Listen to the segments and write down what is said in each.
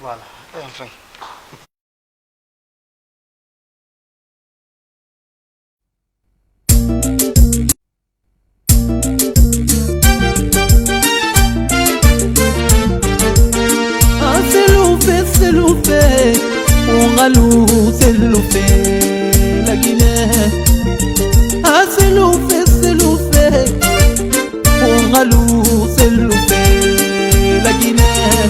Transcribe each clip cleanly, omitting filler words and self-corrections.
Voilà, et enfin. Selufe, ungalu selufe, la Guinée. Ah selufe, ungalu selufe, la Guinée.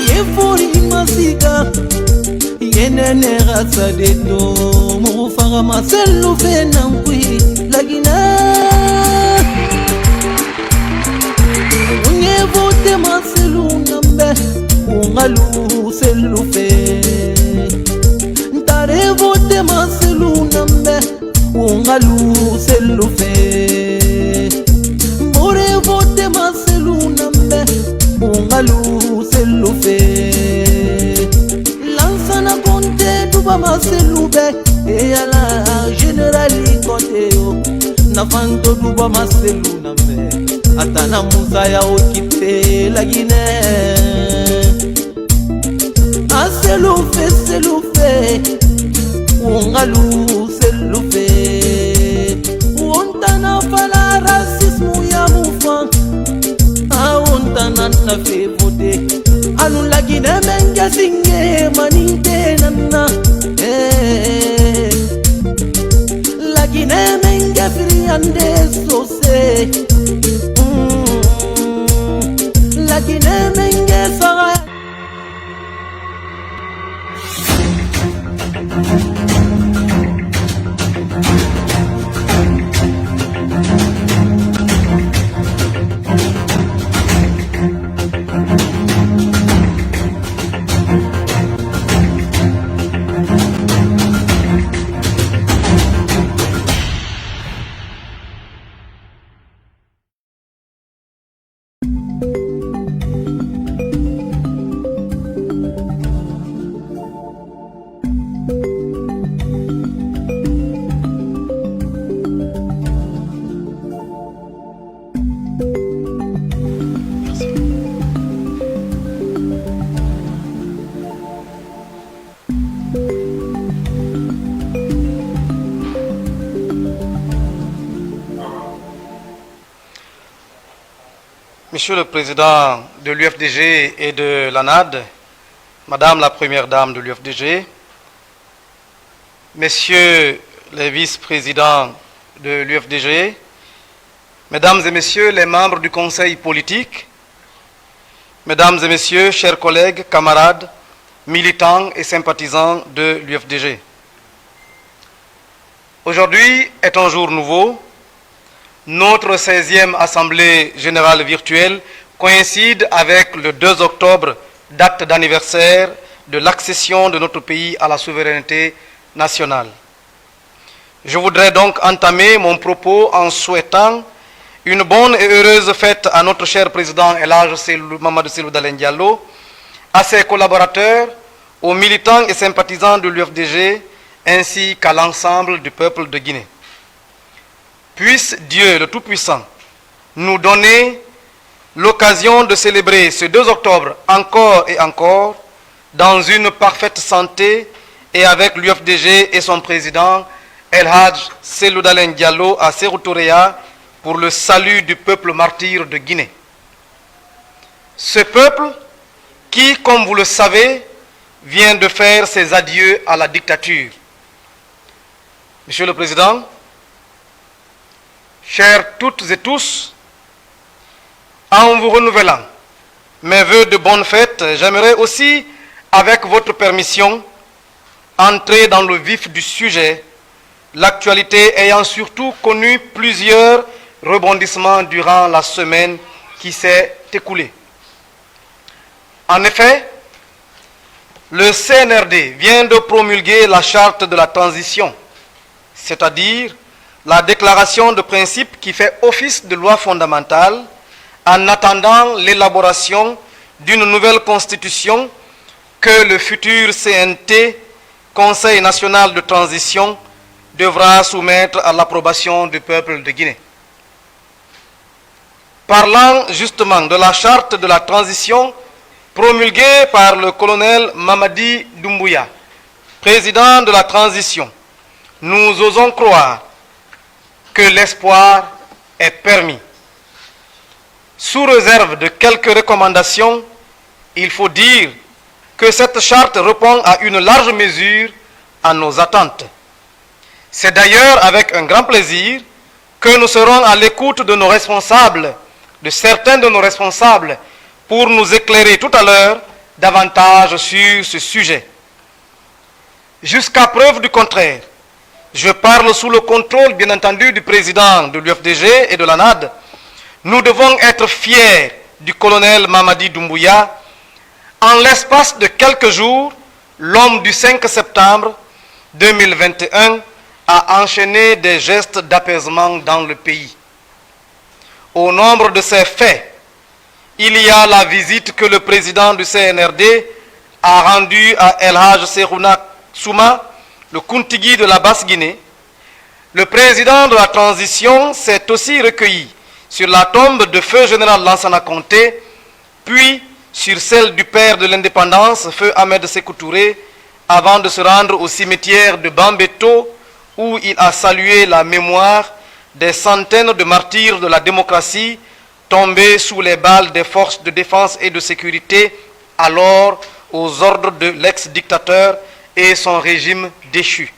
Yefori masiga, yenene rasa de to, mufanga selufe nankui, la Guinée. Vote maselu nambe ungalu selufe ntare vote maselu nambe ungalu selufe more vote maselu nambe ungalu selufe lansana konte duba maselu be eyala generali konte yo nafanto duba maselu nambe atana musaya okite la Guinée. A selufe ungalu selufe untana fala racisme ya mufa a untana na fe vote anu la Guinée menga singe maninte nana la Guinée menga friande sose la Guinée mengue sera. Monsieur le Président de l'UFDG et de l'ANAD, Madame la Première Dame de l'UFDG, Messieurs les vice-présidents de l'UFDG, Mesdames et Messieurs les membres du Conseil politique, Mesdames et Messieurs, chers collègues, camarades, militants et sympathisants de l'UFDG. Aujourd'hui est un jour nouveau. Notre 16e Assemblée générale virtuelle coïncide avec le 2 octobre, date d'anniversaire de l'accession de notre pays à la souveraineté nationale. Je voudrais donc entamer mon propos en souhaitant une bonne et heureuse fête à notre cher président El Hadj Mamadou Cellou Dalein Diallo, à ses collaborateurs, aux militants et sympathisants de l'UFDG, ainsi qu'à l'ensemble du peuple de Guinée. Puisse Dieu le Tout-Puissant nous donner l'occasion de célébrer ce 2 octobre encore et encore dans une parfaite santé et avec l'UFDG et son président El Hadj Cellou Dalein Diallo à Sékou Touréa pour le salut du peuple martyr de Guinée. Ce peuple qui, comme vous le savez, vient de faire ses adieux à la dictature. Monsieur le Président, chers toutes et tous, en vous renouvelant mes vœux de bonne fête, j'aimerais aussi, avec votre permission, entrer dans le vif du sujet, l'actualité ayant surtout connu plusieurs rebondissements durant la semaine qui s'est écoulée. En effet, le CNRD vient de promulguer la charte de la transition, c'est-à-dire la déclaration de principe qui fait office de loi fondamentale en attendant l'élaboration d'une nouvelle constitution que le futur CNT, Conseil national de transition, devra soumettre à l'approbation du peuple de Guinée. parlant justement de la charte de la transition promulguée par le colonel Mamadi Doumbouya, président de la transition, nous osons croire que l'espoir est permis. Sous réserve de quelques recommandations, il faut dire que cette charte répond à une large mesure à nos attentes. C'est d'ailleurs avec un grand plaisir que nous serons à l'écoute de nos responsables, de certains de nos responsables, pour nous éclairer tout à l'heure davantage sur ce sujet. Jusqu'à preuve du contraire, je parle sous le contrôle, bien entendu, du président de l'UFDG et de l'ANAD. Nous devons être fiers du colonel Mamadi Doumbouya. En l'espace de quelques jours, l'homme du 5 septembre 2021 a enchaîné des gestes d'apaisement dans le pays. Au nombre de ces faits, il y a la visite que le président du CNRD a rendue à El Hadj Serouna Souma, le Kuntigi de la Basse-Guinée. Le président de la transition s'est aussi recueilli sur la tombe de feu général Lansana Conté, puis sur celle du père de l'indépendance, feu Ahmed Sékou Touré, avant de se rendre au cimetière de Bambeto, où il a salué la mémoire des centaines de martyrs de la démocratie tombés sous les balles des forces de défense et de sécurité, alors aux ordres de l'ex-dictateur et son régime déchu.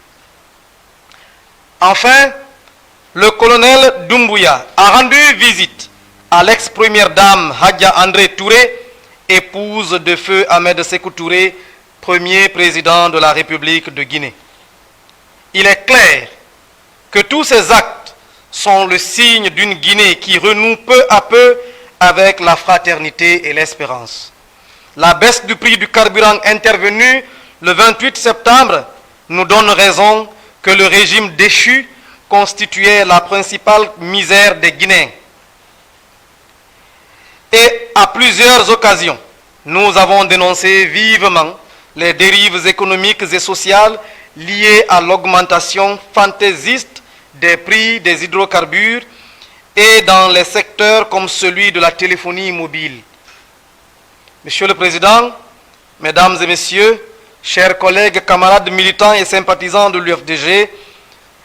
Enfin, le colonel Doumbouya a rendu visite à l'ex-première dame Hadja André Touré, épouse de feu Ahmed Sékou Touré, premier président de la République de Guinée. Il est clair que tous ces actes sont le signe d'une Guinée qui renoue peu à peu avec la fraternité et l'espérance. La baisse du prix du carburant intervenue le 28 septembre nous donne raison que le régime déchu constituait la principale misère des Guinéens. Et à plusieurs occasions, nous avons dénoncé vivement les dérives économiques et sociales liées à l'augmentation fantaisiste des prix des hydrocarbures et dans les secteurs comme celui de la téléphonie mobile. Monsieur le Président, Mesdames et Messieurs, chers collègues, camarades militants et sympathisants de l'UFDG,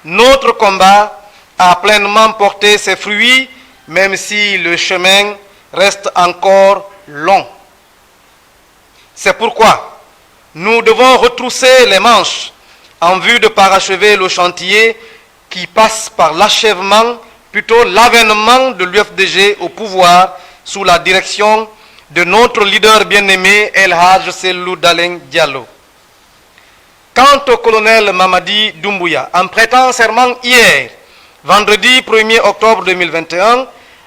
notre combat a pleinement porté ses fruits, même si le chemin reste encore long. C'est pourquoi nous devons retrousser les manches en vue de parachever le chantier qui passe par l'achèvement, plutôt l'avènement de l'UFDG au pouvoir sous la direction de notre leader bien-aimé El Hadj Cellou Dalein Diallo. Quant au colonel Mamadi Doumbouya, en prêtant serment hier, vendredi 1er octobre 2021,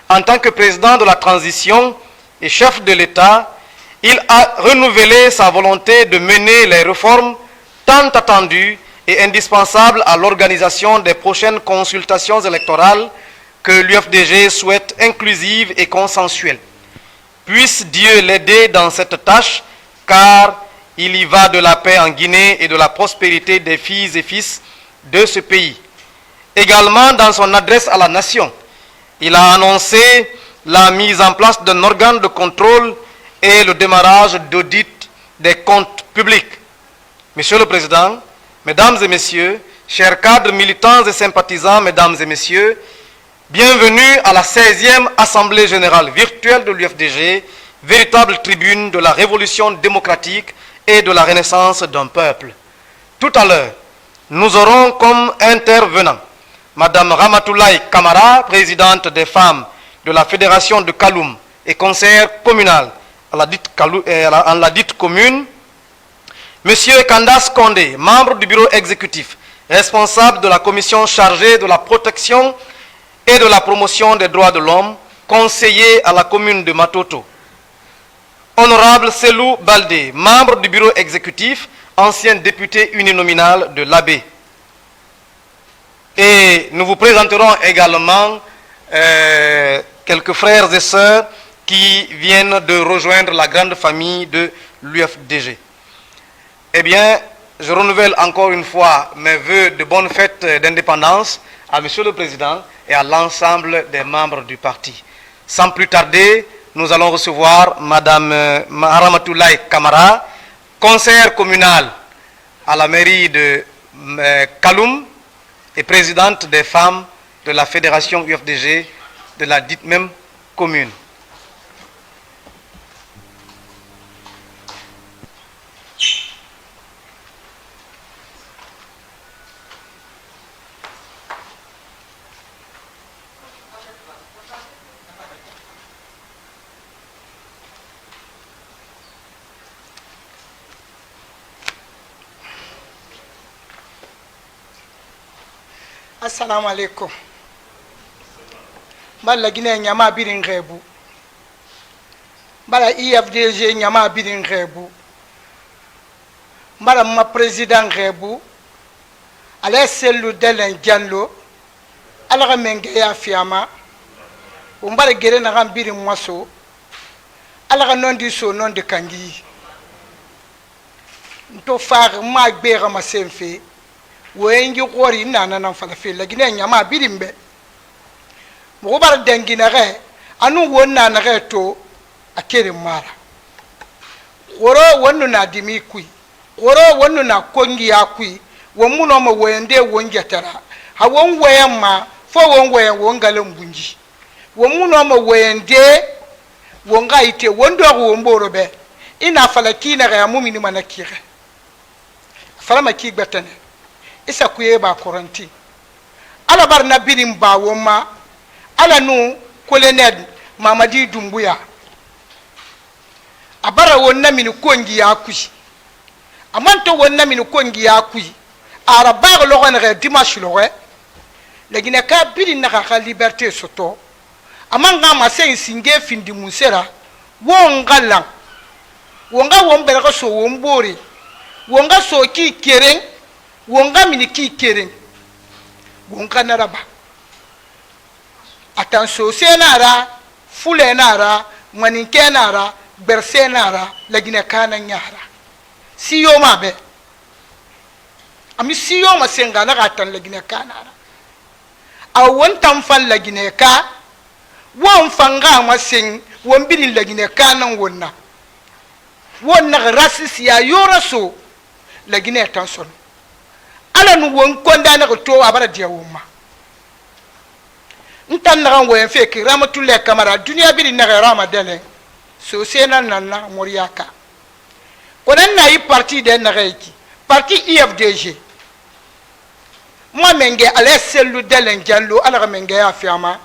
en tant que président de la transition et chef de l'État, il a renouvelé sa volonté de mener les réformes tant attendues et indispensables à l'organisation des prochaines consultations électorales que l'UFDG souhaite inclusives et consensuelles. Puisse Dieu l'aider dans cette tâche, car il y va de la paix en Guinée et de la prospérité des filles et fils de ce pays. Également, dans son adresse à la nation, il a annoncé la mise en place d'un organe de contrôle et le démarrage d'audit des comptes publics. Monsieur le Président, Mesdames et Messieurs, chers cadres militants et sympathisants, Mesdames et Messieurs, bienvenue à la 16e Assemblée Générale virtuelle de l'UFDG, véritable tribune de la révolution démocratique et de la renaissance d'un peuple. Tout à l'heure, nous aurons comme intervenant Madame Ramatoulaye Kamara, présidente des femmes de la Fédération de Kaloum et conseillère communale en la dite commune, Monsieur Candace Condé, membre du bureau exécutif, responsable de la commission chargée de la protection et de la promotion des droits de l'homme, conseiller à la commune de Matoto. Honorable Selou Baldé, membre du bureau exécutif, ancien député uninominal de l'Abbé. Et nous vous présenterons également quelques frères et sœurs qui viennent de rejoindre la grande famille de l'UFDG. Eh bien, je renouvelle encore une fois mes vœux de bonne fête d'indépendance à Monsieur le Président et à l'ensemble des membres du parti. Sans plus tarder, nous allons recevoir Madame Maharamatoulaye Kamara, conseillère communale à la mairie de Kaloum et présidente des femmes de la fédération UFDG de la dite même commune. Assalamu alaikum. Bala Guinée nyama birin rebu. Bala IFDG nyama birin rebu. Bala ma président rebu. Ala selu delen janlo. Ala menge ya fiama. Umbara gere na ram birin mwaso. Ala nondi so nondi kangi. Nto far ma gbera ma senfe. Wengi kori nana nan falafi la Guinée nyama birimbe mo bar dengina re anu wonna na re to akere mara woro wonno na dimi kui woro wonno na kongi ya kui womuno mo wende wongetara ha won weyamma fo won weyan wongalam bunji womuno mo wende wonga ite wondo ko mboro be ina falaki na re mumini manakire falama ki gbatane isa kuye ba koranti ala bar na birin ba woma ala nu kolened mamadi dumbuya abara wonna min kongi ya kuyi amanto wonna min kongi ya kuyi araba lo gona re dimanche lo re legine ka birin na ka liberté soto amanga ma sen singe findi musera wongala wonga wombere ko so wombore wonga so ki keren wonga miniki keren wonga naraba attention senara fule nara maninke nara berse nara lagine kana nyara siyo mabe ami siyo masenga na gatan lagine kanara awon tamfan lagine ka won fanga masen won bidin lagine kanan wonna wonna rasisi ya yoraso lagine attention ala nu won konda na to abara dia woma ntan na ran woyen feki Ramatoulaye Kamara dunia bi na rama dele so sena nanna moriaka konan na yi parti de na reiki parti IFDG moi menge ala selu dele njallo ala menge ya fiama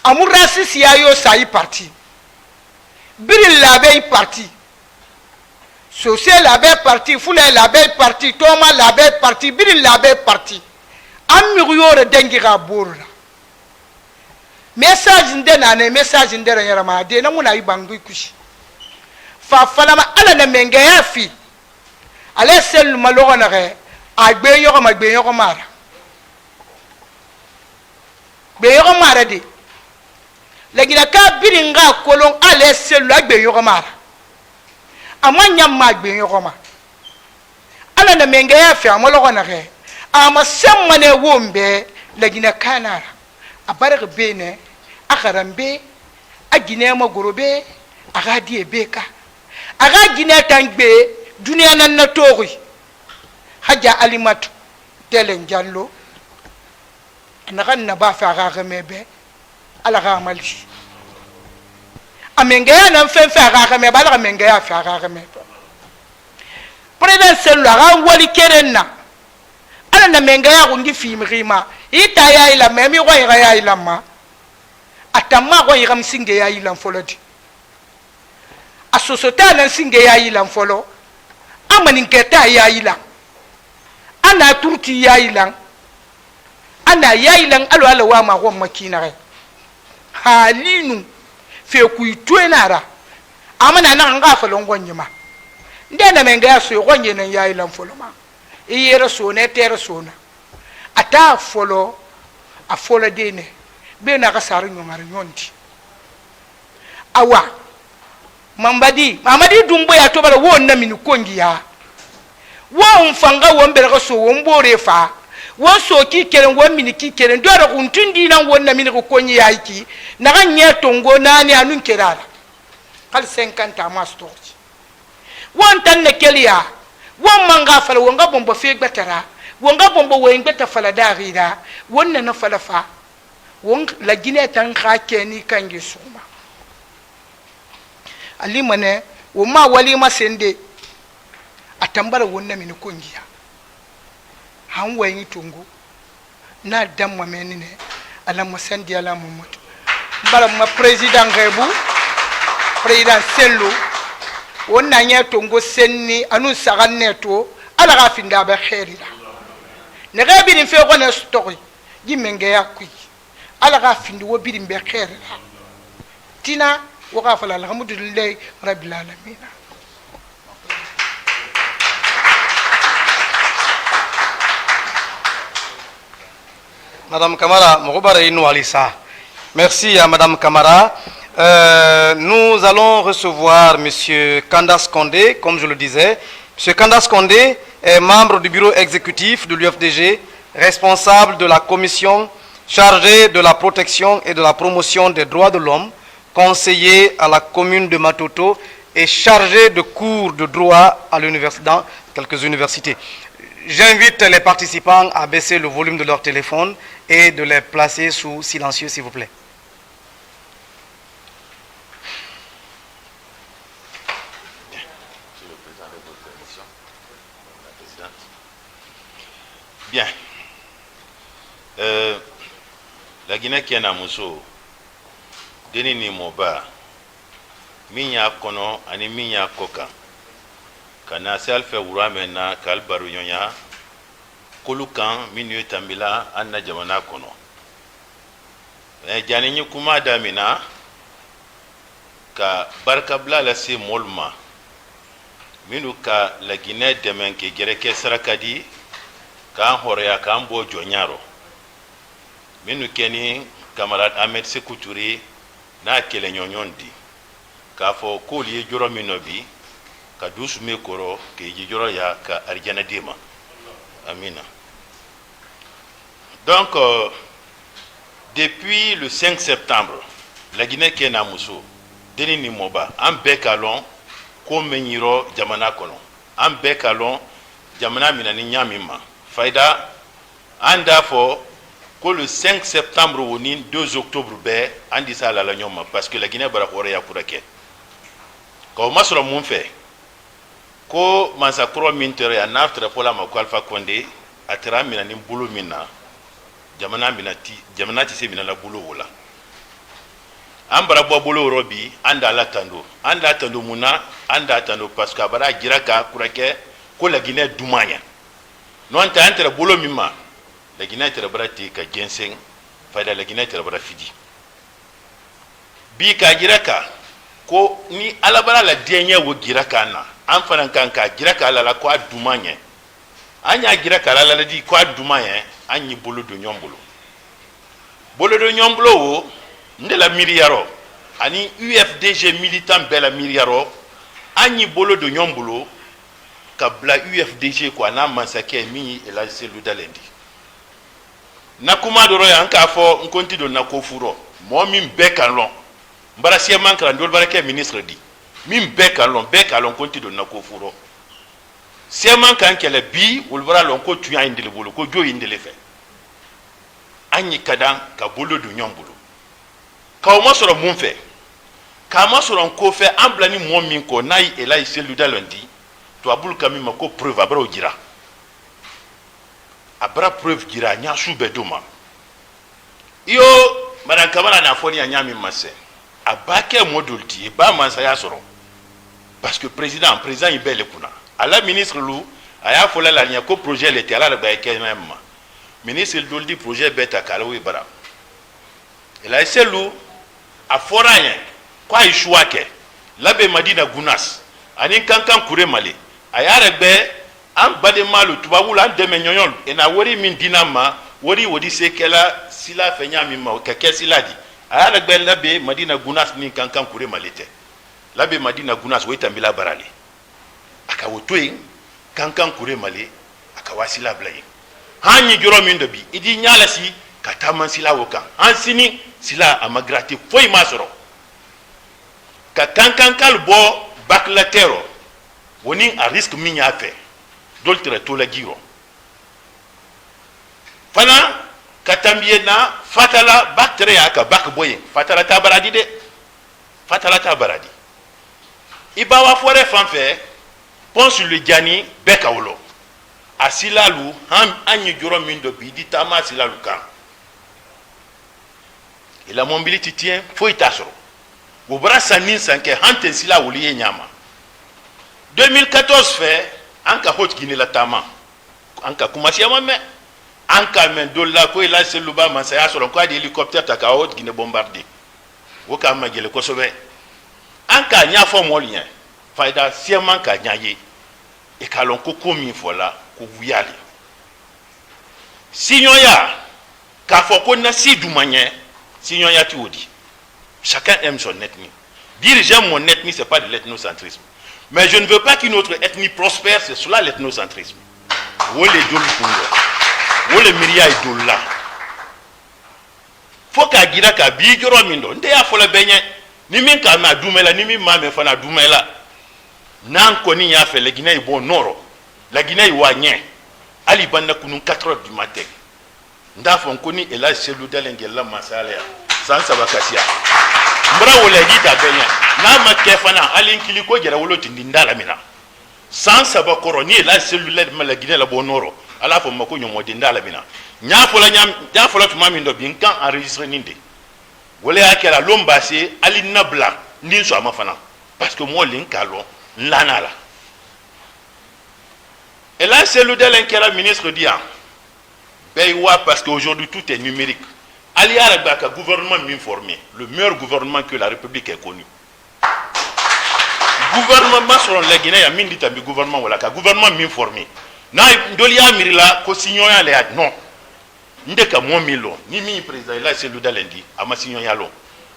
amur rasisi ya yo sai parti biri labe parti so c'est la belle partie, foule la belle partie, Thomas la belle partie, Bill la belle partie. Amiriore dengira bourra. Message ndena message ndera yarama de na muna ibangu kushi. Fa falama ala na menga yafi. Ale sel maloro na re agbe yoro mara. Be yoro mara de. Legina ka biringa kolon ale sel agbe yoro mara. Amanya magbe yokoma ala na menga ya fi amolo na re ama semma ne wombe lagina kanara abarga bene akarambe agine ma gorobe aga die beka aga gine tangbe dunia nan na tori haja alimatu telen jallo na kan na ba fa aga mebe ala ga malji amenga na mfenfe aga me bala menga ya fa aga me president selula ga wali kerenna ala na menga ya ngi fimrima ita ya ila memi ko ya ila ma atama ko yiram singe ya ila folodi asosota na singe ya ila folo amani nketa ya ila ana turki ya ila ana ya ila alo wa ma ko makina re halinu fe kuitwe nara amana na nga folo ngonyima ndena menga ya so gonye na ya ila foloma iyera so ne tere so na ata folo a folo dene be na ka saru ngomar nyondi awa mamadi dumbo ya to bala won na min kongi ya won fanga won bere ko so won bore fa wo so ki kelen wo mini ki kelen do ro untundi nan wonna mini ko konyi yaki na ga nyetongo nani anun kerala kal 50 ma storti won tan ne keliya won manga fala won ga bombo fe gbetara won ga bombo wo ngbeta fala darira won na fala fa won la gine tan kha keni kangi suma ali mane wo ma wali ma sende atambara wonna mini kongiya han wayi tungu na damma menine ala masandi ala mumut bara ma president rebu president sello wonna nya tungu senni anu saganne to ala ga finda ba khairila ne ga bi fe ko na story jimenge yakui ala ga findi wo bi be khairila tina wa ga fala alhamdulillah rabbil alamin. Madame Kamara, merci à Madame Kamara. Nous allons recevoir Monsieur Kandas Kondé, comme je le disais. Monsieur Kandas Kondé est membre du bureau exécutif de l'UFDG, responsable de la commission chargée de la protection et de la promotion des droits de l'homme, conseiller à la commune de Matoto et chargé de cours de droit à l'université, dans quelques universités. J'invite les participants à baisser le volume de leur téléphone et de les placer sous silencieux, s'il vous plaît. Bien. La Guinée qui est en Mousso, Denini Moba, Minya Kono, Ani Minya Koka. Kana sel fe wura mena kal baru nyonya kolukan minu tambila anna jamana kono jani nyi kuma damina ka barka bla la se molma minu ka la Guinée demen ke gereke sarakadi ka horeya ka mbo jonyaro minu keni camarade Ahmed Sekuturi na kele nyonyondi ka fo koli joro minobi ka douce koro ke jijoro ya ka arjana dima amina. Donc depuis le 5 septembre la Guinée qui est na Mousso Denini Moba en bekalon ko menyiro jamana kono en bekalon jamana minani nyamima faida anda fo ko le 5 septembre woni 2 octobre be andi sala la nyoma parce que la Guinée bara hore ya kurake ko masro mun fe ko mansa kuro mintere ya naftre pola ma ko Alpha Condé atira mina ni bulu mina jamana ti se mina la bulu wala ambara bo bulu robi anda la tando muna anda tando parce que bara giraka kurake ko la Guinée dumanya non ta entre bulu mima la Guinée tere brati ka ginseng faida la Guinée tere bra fidi bi ka giraka ko ni alabara la denye wo giraka na an fana kan ka giraka la ko adumanye anya giraka la di ko adumanye anyi bolo do nyombolo wo nde la miliaro ani UFDG militant bela miliaro anyi bolo do nyombolo ka bla UFDG ko na mansake mi ela selu dalendi nakuma doro ya nka fo nkonti do nakofuro mo min bekalon mbara sie mankra ndol barake ministre di min bekalon konti do nakofuro sie mankan kele bi ulbara lon ko tuya indele bolo ko jo indele fe anyi kadan ka bolo do nyombolo ka o masoro mun fe ka masoro ko fe amblani mo min ko nai elai selu dalondi to abul kami mako preuve abra ojira abra preuve gira nya sube doma iyo madan kamara na foni anya mi masse abake modulti ba mansa ya soro parce que président ibele kuna ala ministre lu aya fola la nya ko projet le terrain ba ekema ministre doldi projet beta kala wi bara ela selu aforanya kwa ishuake labe madina gunas ani kankan kure male aya regbe an bade malu tubabula an deme nyonyon ena wori min dinama wodi sekela sila fenya mi ma keke siladi aya regbe labe madina gunas ni kankan kure malete labe madina gunas weta mbila barale aka wotoyi kankan kure male aka wasila blay han yi joro min do bi idi nyala si kataman sila wokan an sini sila amagrati foi masoro ka kankan kal bo baklatero woni a risque min ya fe doltre to la giro fana katambiye na fatala baktere ya ka bak boye fatala tabaradi de fatala tabaradi ibawa fore fanfe pense le jani bekawlo asilalu han anyi joro min do bi di tama asilalu kan et la mobilité tient faut itasoro wo bra sanin sanke hanten sila wuli nyama 2014 fait anka hot gine la tama anka kumasi amame anka men dolla ko ila seluba masaya soro ko adi hélicoptère ta ka hot gine bombarder wo ka magele ko sobe anka nya fo molien faida siaman ka nyaye e kalon ko komi fola ko wuyali signoya ka fo ko na sidumanye signoya ti odi. Chacun aime son ethnie. Dire j'aime mon ethnie, ce n'est pas de l'ethnocentrisme. Mais je ne veux pas qu'une autre ethnie prospère, c'est cela l'ethnocentrisme. Où les dol kungo, où les myriades dol là. Faut qu'à gira qu'à bigoro mindo. Nde ya fola benye. Ni min ka ma dumela, ni min ma me fana dumela. Nan koni ya fait la Guinée est bon noro. La Guinée est wanye. Ali banda kunun 4h du matin. Nda fon koni et là c'est l'oudelengela masala. Sans sabakasia. Mbra wole gita benya na makefana alinkili ko gera wolo tindindala mina sans sabakoro ni la cellule malagine la bonoro ala fo mako nyomo dindala mina nya fola tuma mindo binkan enregistrer ninde wole akela lombase ali nabla ndi so amafana parce que moi linkalo lanala et la cellule de l'inkera ministre dit Beywa parce qu'aujourd'hui tout est numérique. Ali Arabaka, gouvernement m'informé, le meilleur gouvernement que la République ait connu. Gouvernement sur la Guinée, il y a mine de gouvernement, gouvernement m'informé. Na Dolia Mirila, Cosignoya Léa, non. Ndeka mon milo, ni mi président, là c'est le Dalendi, à ma Signoyalo,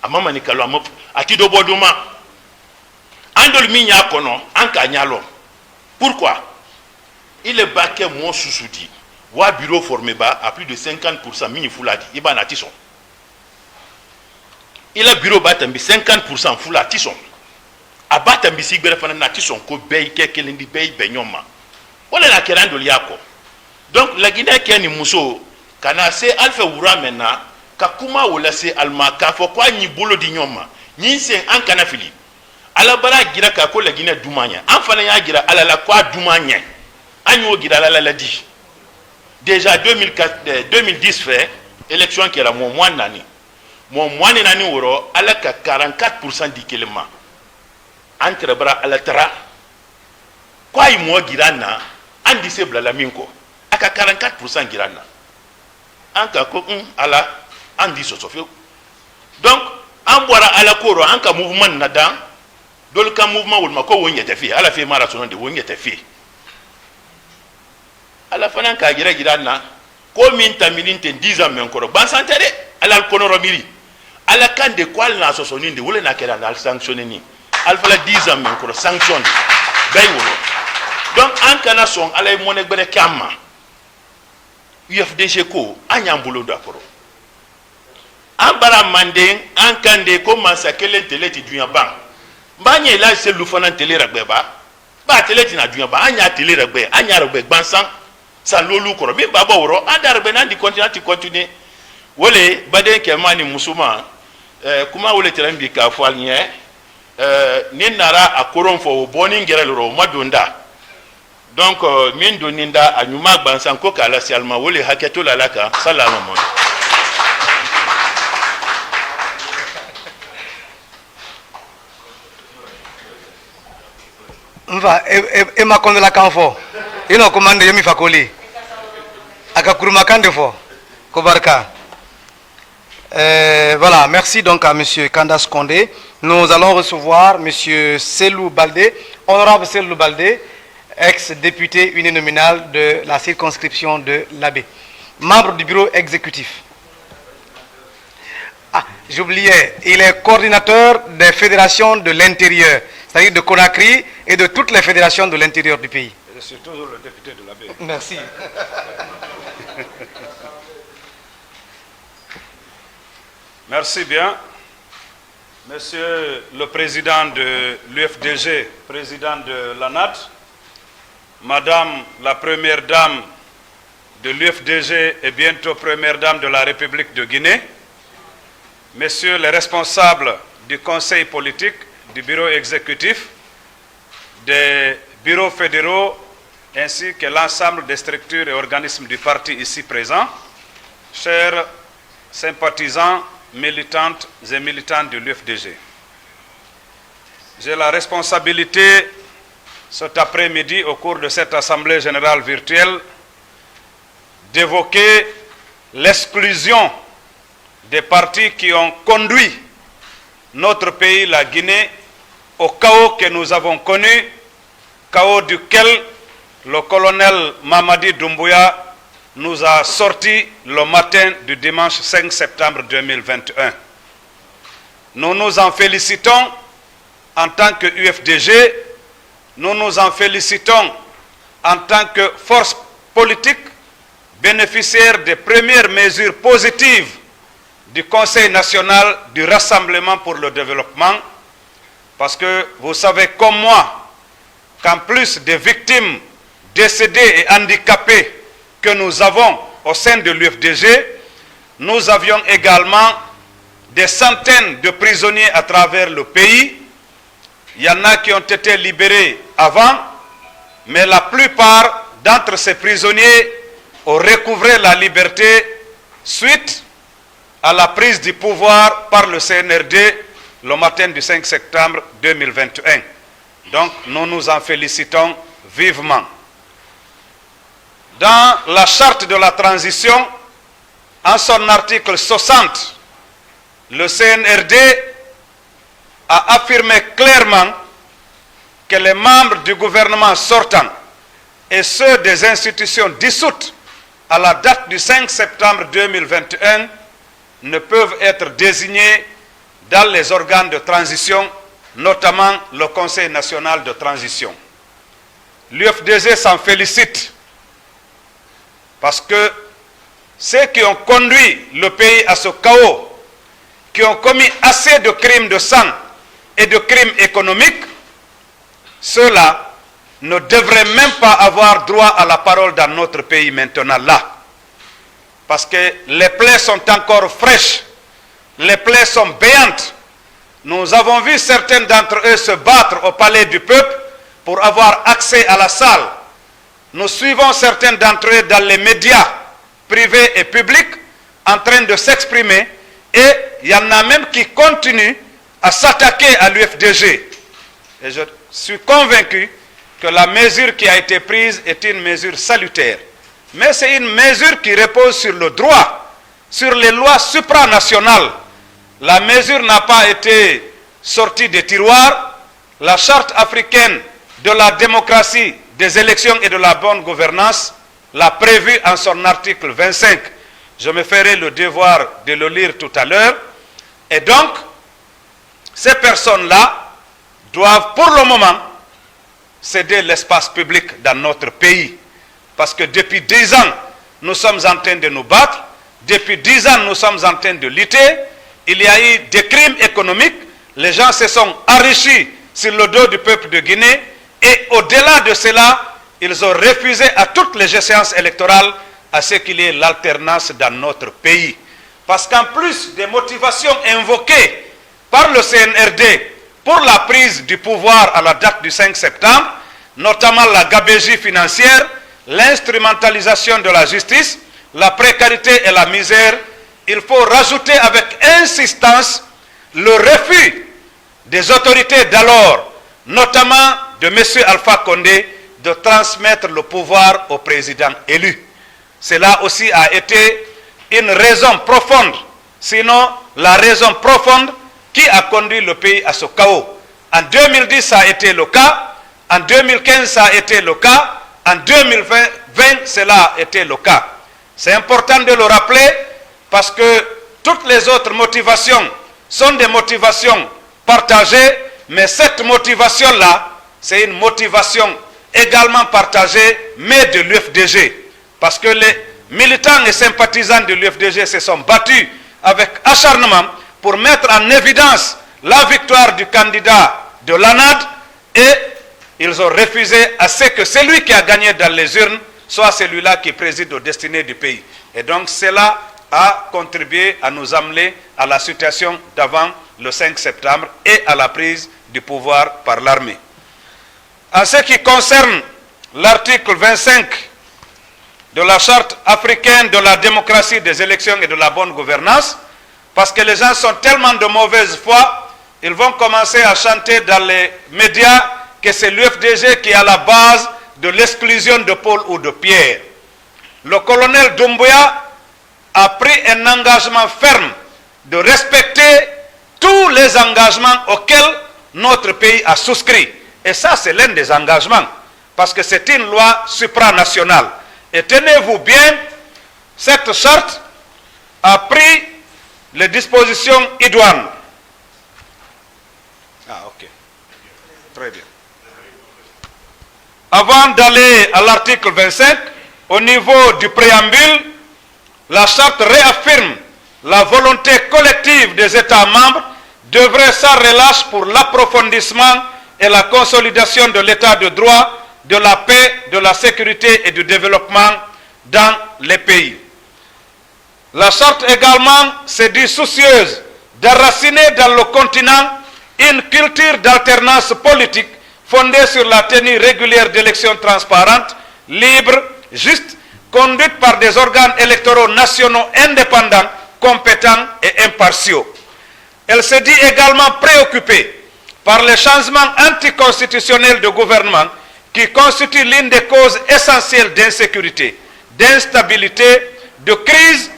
à ma Manikalo, à Tidobodoma. Andol Minya Kono, Ankanyalo. Pourquoi? Il est baqué mon sous-soudi. Wa bureau formé bas à plus de 50% mini fouladi iba na tison. Il a bureau batambi 50% foula tison. A batambi sigbere fana na tison ko bey kekelendi bey benyoma. Wala la kerando liako. Donc la Guinée keni muso kana se alfa wura mena kakuma wala se alma ka fo kwa ni bolo di nyoma. Ni se an kana fili. Ala bara gira ka ko la Guinée dumanya. An fana ya gira ala la kwa dumanya. Anyo gira la di. Déjà 2010 fait, élection qui est la mois nani. Mon mois nani euro, à la 44% d'équilibre. Entre bras à la tra. Quoi il mois girana, indicible la minko. À 44% girana. Anka ko à la andi sofio. Donc, en boira à la cour, en cas mouvement nadan, dans le cas mouvement où le mako ou n'y était fait, à la fait marathon de où n'y était fait. À la fin ka gira gira na ko min taminin te 10 ans men koro ban santere ala ko no romiri ala kan de kwal na so soninde wole na kera na sanctionner ni al fala 10 ans men koro sanction bay wolo donc an kana son ala mo nek bere kamma UFDG ko anyam bulo dakoro an bara mande an kande ko mansa kelen tele ti dunya ban mbanye la se lu fana tele ragbe ba tele ti na dunya ba anya tele ragbe anya ragbe bansan sans lolu koro mi baba woro andar benan di continuer wole baden ke mani musuma kuma wole tirambi ka falnye ni nara akoron fo boni ngere ro madunda donc min doninda anyuma gbansan ko kala sialma wole haketo lalaka salama mo mva e makonde la kanfo ino commande yomi fakoli akakuruma kandefo kobarka. Voilà, merci donc à monsieur Candace Condé. Nous allons recevoir monsieur Selou Baldé, honorable Selou Baldé, ex-député uninominal de la circonscription de l'Abbé, membre du bureau exécutif. Ah, j'oubliais, il est coordinateur des fédérations de l'intérieur, c'est-à-dire de Conakry et de toutes les fédérations de l'intérieur du pays. Je suis toujours le député de l'Abbé. Merci. Merci bien. Monsieur le président de l'UFDG, président de l'ANAD, Madame la première dame de l'UFDG et bientôt première dame de la République de Guinée, Messieurs les responsables du Conseil politique, du bureau exécutif, des bureaux fédéraux ainsi que l'ensemble des structures et organismes du parti ici présents, chers sympathisants, militantes et militants de l'UFDG. J'ai la responsabilité cet après-midi au cours de cette assemblée générale virtuelle d'évoquer l'exclusion des partis qui ont conduit notre pays, la Guinée, au chaos que nous avons connu, chaos duquel le colonel Mamadi Doumbouya nous a sorti le matin du dimanche 5 septembre 2021. Nous nous en félicitons en tant que UFDG, nous nous en félicitons en tant que force politique bénéficiaire des premières mesures positives du Conseil national du Rassemblement pour le développement, parce que vous savez comme moi qu'en plus des victimes décédées et handicapées que nous avons au sein de l'UFDG, nous avions également des centaines de prisonniers à travers le pays. Il y en a qui ont été libérés avant, mais la plupart d'entre ces prisonniers ont recouvré la liberté suite à la prise du pouvoir par le CNRD le matin du 5 septembre 2021. Donc nous nous en félicitons vivement. Dans la charte de la transition, en son article 60, le CNRD a affirmé clairement que les membres du gouvernement sortant et ceux des institutions dissoutes à la date du 5 septembre 2021 ne peuvent être désignés dans les organes de transition, notamment le Conseil national de transition. L'UFDG s'en félicite parce que ceux qui ont conduit le pays à ce chaos, qui ont commis assez de crimes de sang et de crimes économiques, ceux-là ne devraient même pas avoir droit à la parole dans notre pays maintenant là. Parce que les plaies sont encore fraîches, les plaies sont béantes. Nous avons vu certains d'entre eux se battre au palais du peuple pour avoir accès à la salle. Nous suivons certains d'entre eux dans les médias privés et publics en train de s'exprimer, et il y en a même qui continuent à s'attaquer à l'UFDG. Et je suis convaincu que la mesure qui a été prise est une mesure salutaire. Mais c'est une mesure qui repose sur le droit, sur les lois supranationales. La mesure n'a pas été sortie des tiroirs. La charte africaine de la démocratie, des élections et de la bonne gouvernance l'a prévu en son article 25. Je me ferai le devoir de le lire tout à l'heure. Et donc, ces personnes-là doivent pour le moment céder l'espace public dans notre pays. Parce que depuis 10 ans, nous sommes en train de nous battre. Depuis 10 ans, nous sommes en train de lutter. Il y a eu des crimes économiques. Les gens se sont enrichis sur le dos du peuple de Guinée. Et au-delà de cela, ils ont refusé à toutes les échéances électorales à ce qu'il y ait l'alternance dans notre pays. Parce qu'en plus des motivations invoquées par le CNRD pour la prise du pouvoir à la date du 5 septembre, notamment la gabegie financière, l'instrumentalisation de la justice, la précarité et la misère, il faut rajouter avec insistance le refus des autorités d'alors, notamment de M. Alpha Condé, de transmettre le pouvoir au président élu. Cela aussi a été une raison profonde, sinon la raison profonde qui a conduit le pays à ce chaos. En 2010, ça a été le cas. En 2015, ça a été le cas. En 2020, cela a été le cas. C'est important de le rappeler parce que toutes les autres motivations sont des motivations partagées, mais cette motivation-là, c'est une motivation également partagée, mais de l'UFDG. Parce que les militants et sympathisants de l'UFDG se sont battus avec acharnement pour mettre en évidence la victoire du candidat de l'ANAD, et ils ont refusé à ce que celui qui a gagné dans les urnes soit celui-là qui préside aux destinées du pays. Et donc cela a contribué à nous amener à la situation d'avant le 5 septembre et à la prise du pouvoir par l'armée. En ce qui concerne l'article 25 de la Charte africaine de la démocratie, des élections et de la bonne gouvernance, parce que les gens sont tellement de mauvaise foi, ils vont commencer à chanter dans les médias que c'est l'UFDG qui est à la base de l'exclusion de Paul ou de Pierre. Le colonel Doumbouya a pris un engagement ferme de respecter tous les engagements auxquels notre pays a souscrit. Et ça, c'est l'un des engagements, parce que c'est une loi supranationale. Et tenez-vous bien, cette charte a pris les dispositions idoines. Ah, ok. Très bien. Avant d'aller à l'article 25, au niveau du préambule, la charte réaffirme la volonté collective des États membres d'œuvrer sans relâche pour l'approfondissement et la consolidation de l'état de droit, de la paix, de la sécurité et du développement dans les pays. La charte également se dit soucieuse d'enraciner dans le continent une culture d'alternance politique fondée sur la tenue régulière d'élections transparentes, libres, justes, conduites par des organes électoraux nationaux indépendants, compétents et impartiaux. Elle se dit également préoccupée par les changements anticonstitutionnels de gouvernement qui constituent l'une des causes essentielles d'insécurité, d'instabilité, de crise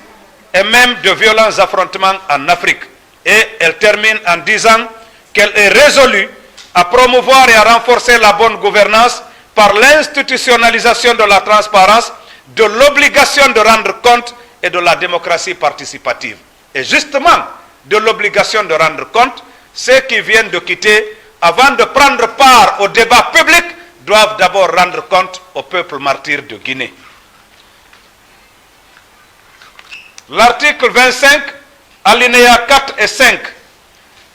et même de violents affrontements en Afrique. Et elle termine en disant qu'elle est résolue à promouvoir et à renforcer la bonne gouvernance par l'institutionnalisation de la transparence, de l'obligation de rendre compte et de la démocratie participative. Et justement, de l'obligation de rendre compte, ceux qui viennent de quitter, avant de prendre part au débat public, doivent d'abord rendre compte au peuple martyr de Guinée. L'article 25, alinéas 4 et 5.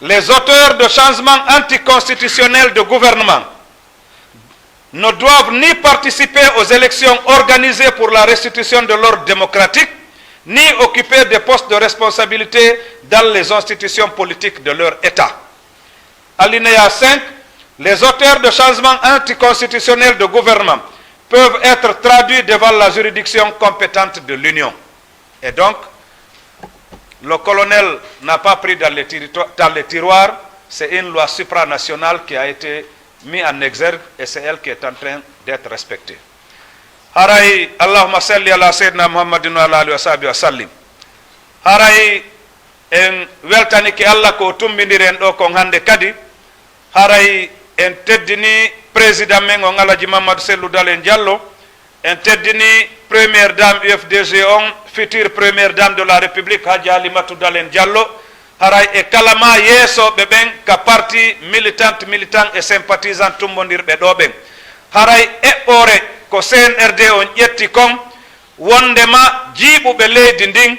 Les auteurs de changements anticonstitutionnels de gouvernement ne doivent ni participer aux élections organisées pour la restitution de l'ordre démocratique, ni occuper des postes de responsabilité dans les institutions politiques de leur État. Alinéa 5. Les auteurs de changements anticonstitutionnels de gouvernement peuvent être traduits devant la juridiction compétente de l'Union. Et donc, le colonel n'a pas pris dans les tiroirs, c'est une loi supranationale qui a été mise en exergue et c'est elle qui est en train d'être respectée. Haray Allahumma salli ala sayyidina Muhammadin wa ala alihi wa sahbihi wa sallim. Haray en weltani ki Allah ko tumbidiren do ko hande kadi. Haray en teddini président men o Alaji Mamadou Sellou Dalein Diallo, en teddini première dame UFDG on, future première dame de la République Hadji Halimatou Dalein Diallo, haray e kalama yeso be ben ka parti militant et sympathisant tumbodirbe do ben. Haray eɓɓore ko CNRD on ƴetti kon wondema jiiɓuɓe leydi ndin,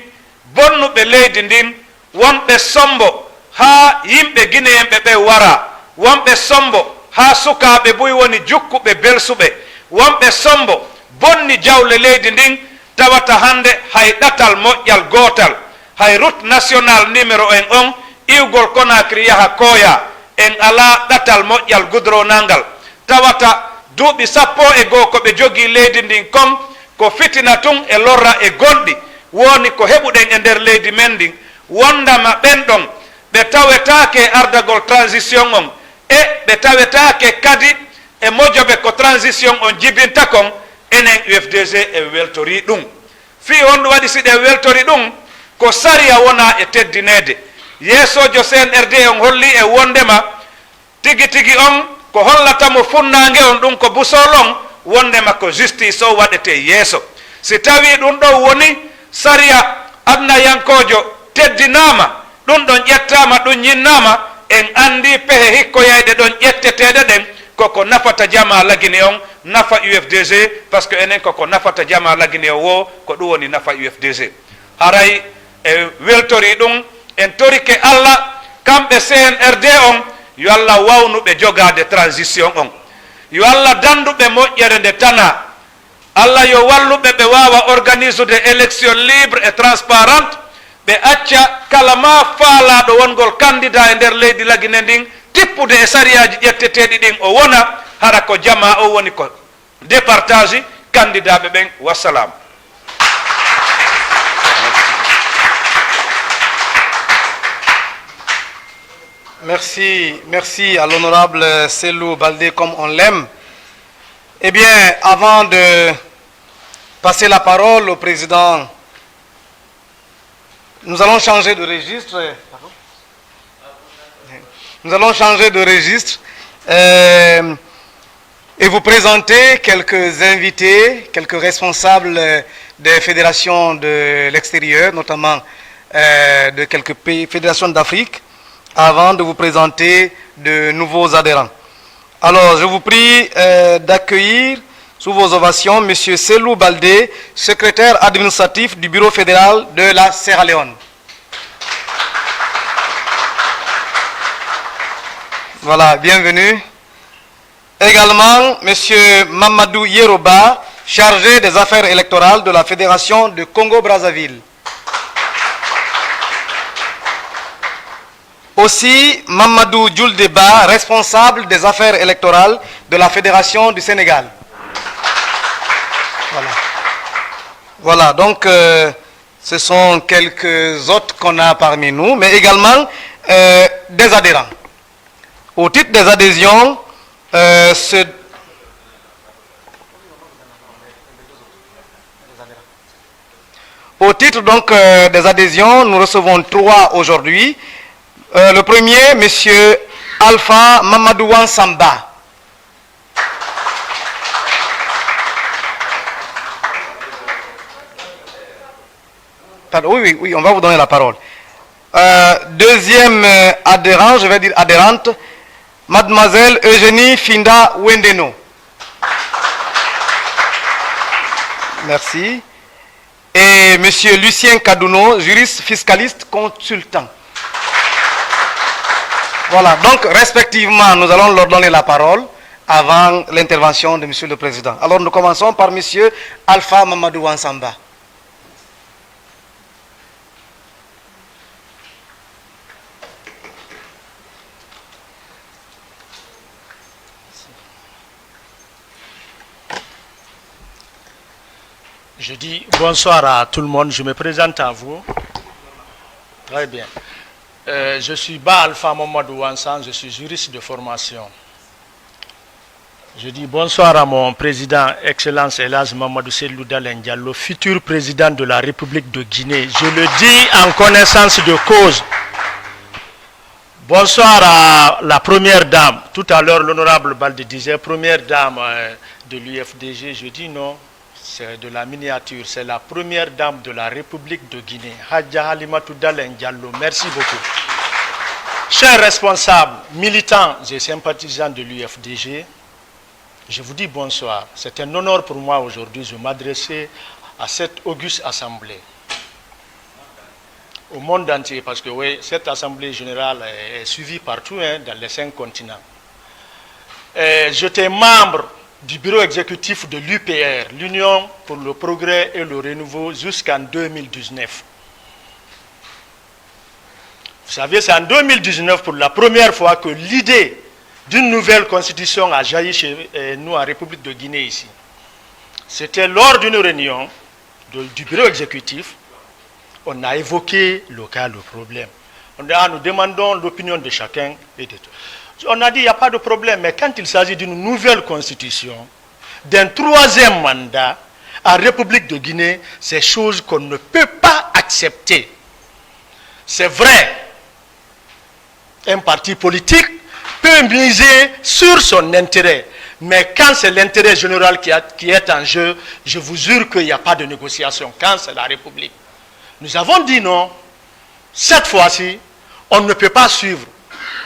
bonnuɓe leydi ndin, wonɓe sombo ha yimɓe guinéenɓe ɓe wara, wonɓe sombo ha sukaɓe boy woni jukkuɓe belsuɓe, wonɓe sombo bonni jawle leydi ndin, tawata hande hay ɗatal moƴƴal gotal, hay route national numéro 1 on iwgol Conakry yaha Koya en ala ɗatal moƴƴal goudronangal, tawata duuɓi 12 ko ɓe jogii leydi ndin kon ko fitina tun e lorra e gonɗi woni ko heɓuɗen e nder leydi men ndin, wondama ɓen ɗon ɓe tawetake ardagol transition on e ɓe tawetake kadi e mojoɓe ko transition on jibinta kon, enen UFDG e weltori ɗum. Fi on waɗi siɗe weltori ɗum ko sariya wona e teddinede. Yeesojo CNRD on holli e wondema tigi tigi on ko hollatamo funnange on ɗum ko busolon, wondema ko justice o waɗete yeeso. Si tawi ɗum ɗo woni sariya adnayankojo teddinama, ɗum ɗon ƴettama, ɗum yinnama, en andi pehe hikkoyayɗe ɗon ƴetteteɗe ɗen koko nafata jama lagine on, nafa UFDG, par ce que enen koko nafata jama lagine o wo ko ɗum woni nafa UFDG. Haray e weltori ɗum en tori ke Allah kamɓe CNRD on yo Allah wawnuɓe jogade transition on, yo Allah danduɓe moƴƴere nde tana, Allah yo walluɓe ɓe wawa organisude élection libre et transparente, ɓe acca kala ma faalaɗo wongol candidat e nder leydi Laguine ndin tippude e sariyaji ƴetteteɗi ɗin o wona hara ko jama o woni ko départage candidat ɓe ɓen. Wassalam. Merci à l'honorable Selou Baldé comme on l'aime. Eh bien, avant de passer la parole au président, nous allons changer de registre. Nous allons changer de registre et vous présenter quelques invités, quelques responsables des fédérations de l'extérieur, notamment de quelques pays, fédérations d'Afrique, avant de vous présenter de nouveaux adhérents. Alors, je vous prie d'accueillir sous vos ovations M. Selou Baldé, secrétaire administratif du Bureau fédéral de la Sierra Leone. Voilà, bienvenue. Également, M. Mamadou Yeroba, chargé des affaires électorales de la Fédération de Congo-Brazzaville. Aussi, Mamadou Djouldeba, responsable des affaires électorales de la Fédération du Sénégal. Voilà, donc ce sont quelques autres qu'on a parmi nous, mais également des adhérents. Au titre des adhésions, des adhésions, nous recevons 3 aujourd'hui. Le premier, M. Alpha Mamadou Wansamba. Oui, on va vous donner la parole. Deuxième adhérent, je vais dire adhérente, Mademoiselle Eugénie Finda Wendeno. Merci. Et M. Lucien Kadouno, juriste fiscaliste consultant. Voilà, donc respectivement, nous allons leur donner la parole avant l'intervention de M. le Président. Alors nous commençons par M. Alpha Mamadou Wansamba. Je dis bonsoir à tout le monde, je me présente à vous. Très bien. Je suis Ba Alpha Mamadou Wansan, je suis juriste de formation. Je dis bonsoir à mon président, Excellence Elhadji Mamadou Selou Dalen Diallo, futur président de la République de Guinée. Je le dis en connaissance de cause. Bonsoir à la première dame. Tout à l'heure, l'honorable Baldé disait première dame de l'UFDG. Je dis non. C'est de la miniature, c'est la première dame de la République de Guinée, Hadja Halimatou Dalen Diallo. Merci beaucoup. Chers responsables, militants et sympathisants de l'UFDG, je vous dis bonsoir. C'est un honneur pour moi aujourd'hui de m'adresser à cette auguste assemblée. Au monde entier, parce que oui, cette assemblée générale est suivie partout, dans les 5 continents. J'étais membre du bureau exécutif de l'UPR, l'Union pour le progrès et le renouveau, jusqu'en 2019. Vous savez, c'est en 2019 pour la première fois que l'idée d'une nouvelle constitution a jailli chez nous en République de Guinée ici. C'était lors d'une réunion du bureau exécutif, on a évoqué le cas, le problème. Nous demandons l'opinion de chacun et de tout. On a dit il n'y a pas de problème, mais quand il s'agit d'une nouvelle constitution, d'un 3e mandat en République de Guinée, c'est chose qu'on ne peut pas accepter. C'est vrai, un parti politique peut miser sur son intérêt, mais quand c'est l'intérêt général qui est en jeu, je vous jure qu'il n'y a pas de négociation, quand c'est la République. Nous avons dit non, cette fois-ci, on ne peut pas suivre.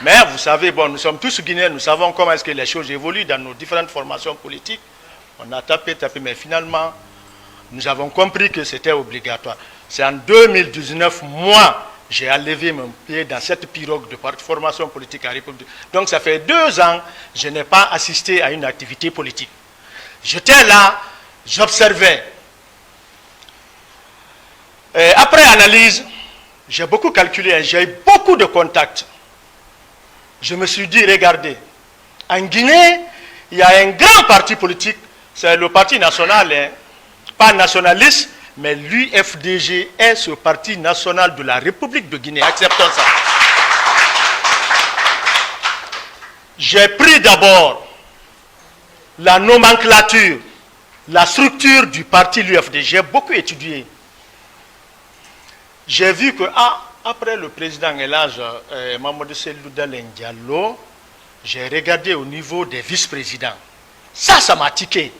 Mais vous savez, bon, nous sommes tous Guinéens, nous savons comment est-ce que les choses évoluent dans nos différentes formations politiques. On a tapé, mais finalement, nous avons compris que c'était obligatoire. C'est en 2019, moi, j'ai enlevé mon pied dans cette pirogue de formation politique à République. Donc ça fait 2 ans, je n'ai pas assisté à une activité politique. J'étais là, j'observais. Après analyse, j'ai beaucoup calculé, j'ai eu beaucoup de contacts. Je me suis dit, regardez, en Guinée, il y a un grand parti politique, c'est le parti national, hein, pas nationaliste, mais l'UFDG est ce parti national de la République de Guinée. Acceptons ça. J'ai pris d'abord la nomenclature, la structure du parti l'UFDG. J'ai beaucoup étudié. J'ai vu que après le président Elhadj Mamadou Cellou Dalein Diallo, j'ai regardé au niveau des vice-présidents. Ça m'a tiqué.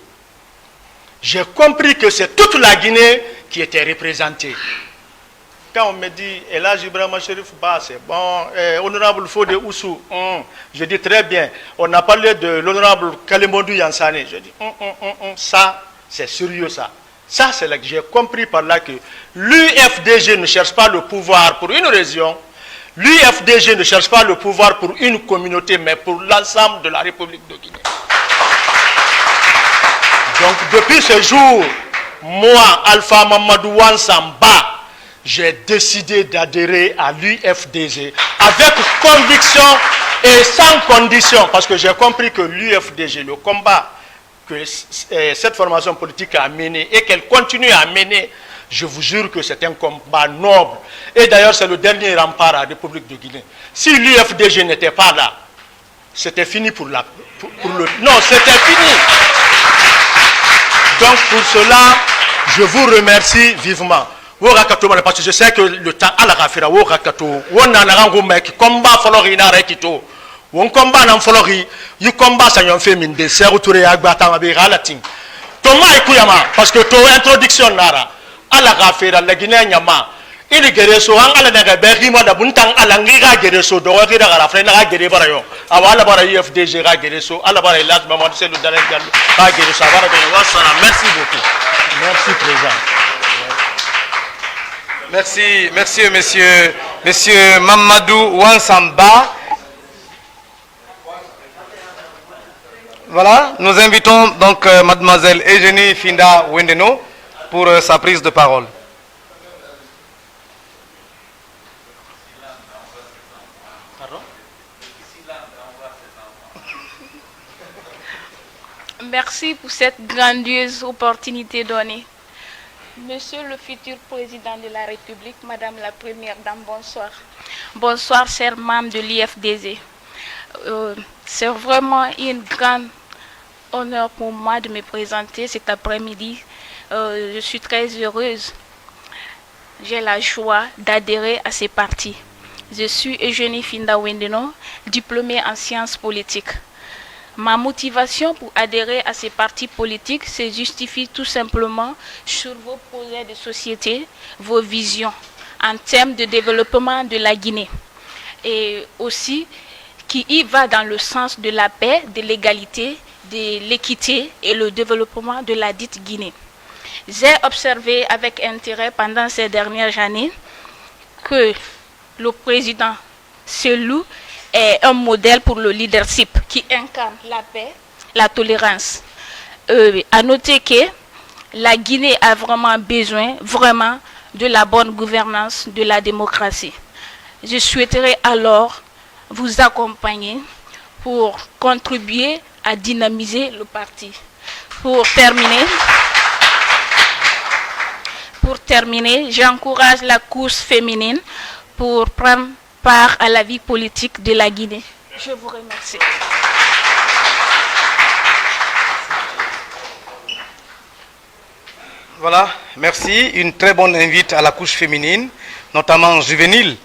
J'ai compris que c'est toute la Guinée qui était représentée. Quand on me dit Elhadj Ibrahima Cherif Ba, c'est bon, honorable Fode Oussou, je dis très bien. On a parlé de l'honorable Kalimondou Yansane. Je dis, ça, c'est sérieux ça. Ça, c'est là que j'ai compris par là que l'UFDG ne cherche pas le pouvoir pour une région. L'UFDG ne cherche pas le pouvoir pour une communauté, mais pour l'ensemble de la République de Guinée. Donc, depuis ce jour, moi, Alpha Mamadou Wansamba, j'ai décidé d'adhérer à l'UFDG avec conviction et sans condition, parce que j'ai compris que l'UFDG, le combat que cette formation politique a mené et qu'elle continue à mener, je vous jure que c'est un combat noble. Et d'ailleurs, c'est le dernier rempart à la République de Guinée. Si l'UFDG n'était pas là, c'était fini pour le... Non, c'était fini. Donc, pour cela, je vous remercie vivement. Parce que je sais que le temps à la rafira, on a un combat on combat dans Flori, il combat ça yon fait mine de serre touré agbata ma bira latin. Thomas Ekuyama parce que to introduction nara ala gafera la Guinée nyama. Il gereso an ala daga beri mo da buntan ala ngira gereso do wa gira gara frena ga gere bara yo. Awala bara UFDG ga gereso ala bara Elhadj Mamadou Cellou Dalein Diallo ga gereso bara de wasana. Merci beaucoup. Merci président. Merci, monsieur Mamadou Wansamba. Voilà, nous invitons donc mademoiselle Eugénie Finda Wendeno pour sa prise de parole. Merci pour cette grandiose opportunité donnée. Monsieur le futur président de la République, Madame la Première Dame, bonsoir. Bonsoir, chers membres de l'IFDG. C'est vraiment un grand honneur pour moi de me présenter cet après-midi. Je suis très heureuse. J'ai la joie d'adhérer à ces partis. Je suis Eugénie Finda Wendeno, diplômée en sciences politiques. Ma motivation pour adhérer à ces partis politiques se justifie tout simplement sur vos projets de société, vos visions en termes de développement de la Guinée et aussi qui y va dans le sens de la paix, de l'égalité, de l'équité et le développement de la dite Guinée. J'ai observé avec intérêt pendant ces dernières années que le président Cellou est un modèle pour le leadership qui incarne la paix, la tolérance. À noter que la Guinée a vraiment besoin de la bonne gouvernance, de la démocratie. Je souhaiterais alors vous accompagner pour contribuer à dynamiser le parti. Pour terminer, j'encourage la course féminine pour prendre part à la vie politique de la Guinée. Je vous remercie. Voilà, merci. Une très bonne invite à la couche féminine, notamment juvénile,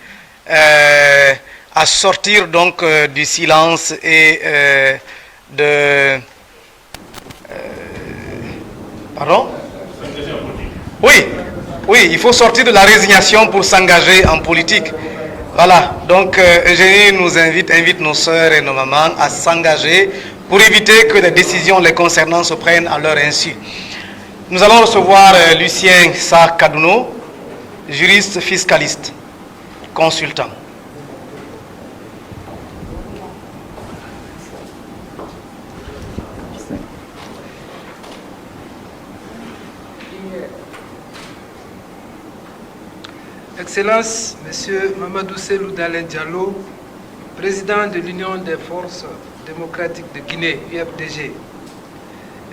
à sortir donc du silence et pardon? Oui, il faut sortir de la résignation pour s'engager en politique. Voilà, donc Eugénie nous invite nos sœurs et nos mamans à s'engager pour éviter que des décisions les concernant se prennent à leur insu. Nous allons recevoir Lucien Sarr Kadouno, juriste fiscaliste, consultant. Excellences, Monsieur Mamadou Selou Dalen Diallo, président de l'Union des forces démocratiques de Guinée, UFDG.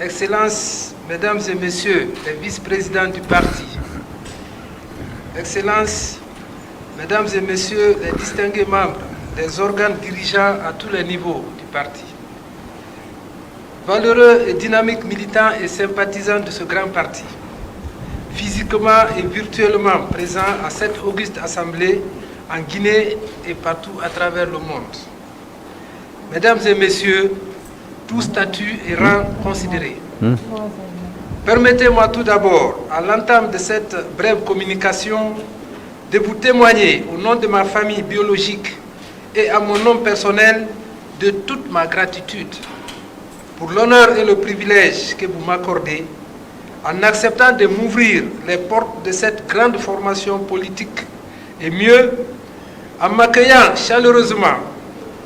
Excellences, Mesdames et Messieurs les vice-présidents du parti. Excellences, Mesdames et Messieurs les distingués membres des organes dirigeants à tous les niveaux du parti. Valeureux et dynamiques militants et sympathisants de ce grand parti, physiquement et virtuellement présents à cette auguste assemblée en Guinée et partout à travers le monde. Mesdames et Messieurs, tous statuts et rangs considérés. Permettez-moi tout d'abord, à l'entame de cette brève communication, de vous témoigner au nom de ma famille biologique et à mon nom personnel de toute ma gratitude pour l'honneur et le privilège que vous m'accordez en acceptant de m'ouvrir les portes de cette grande formation politique et mieux, en m'accueillant chaleureusement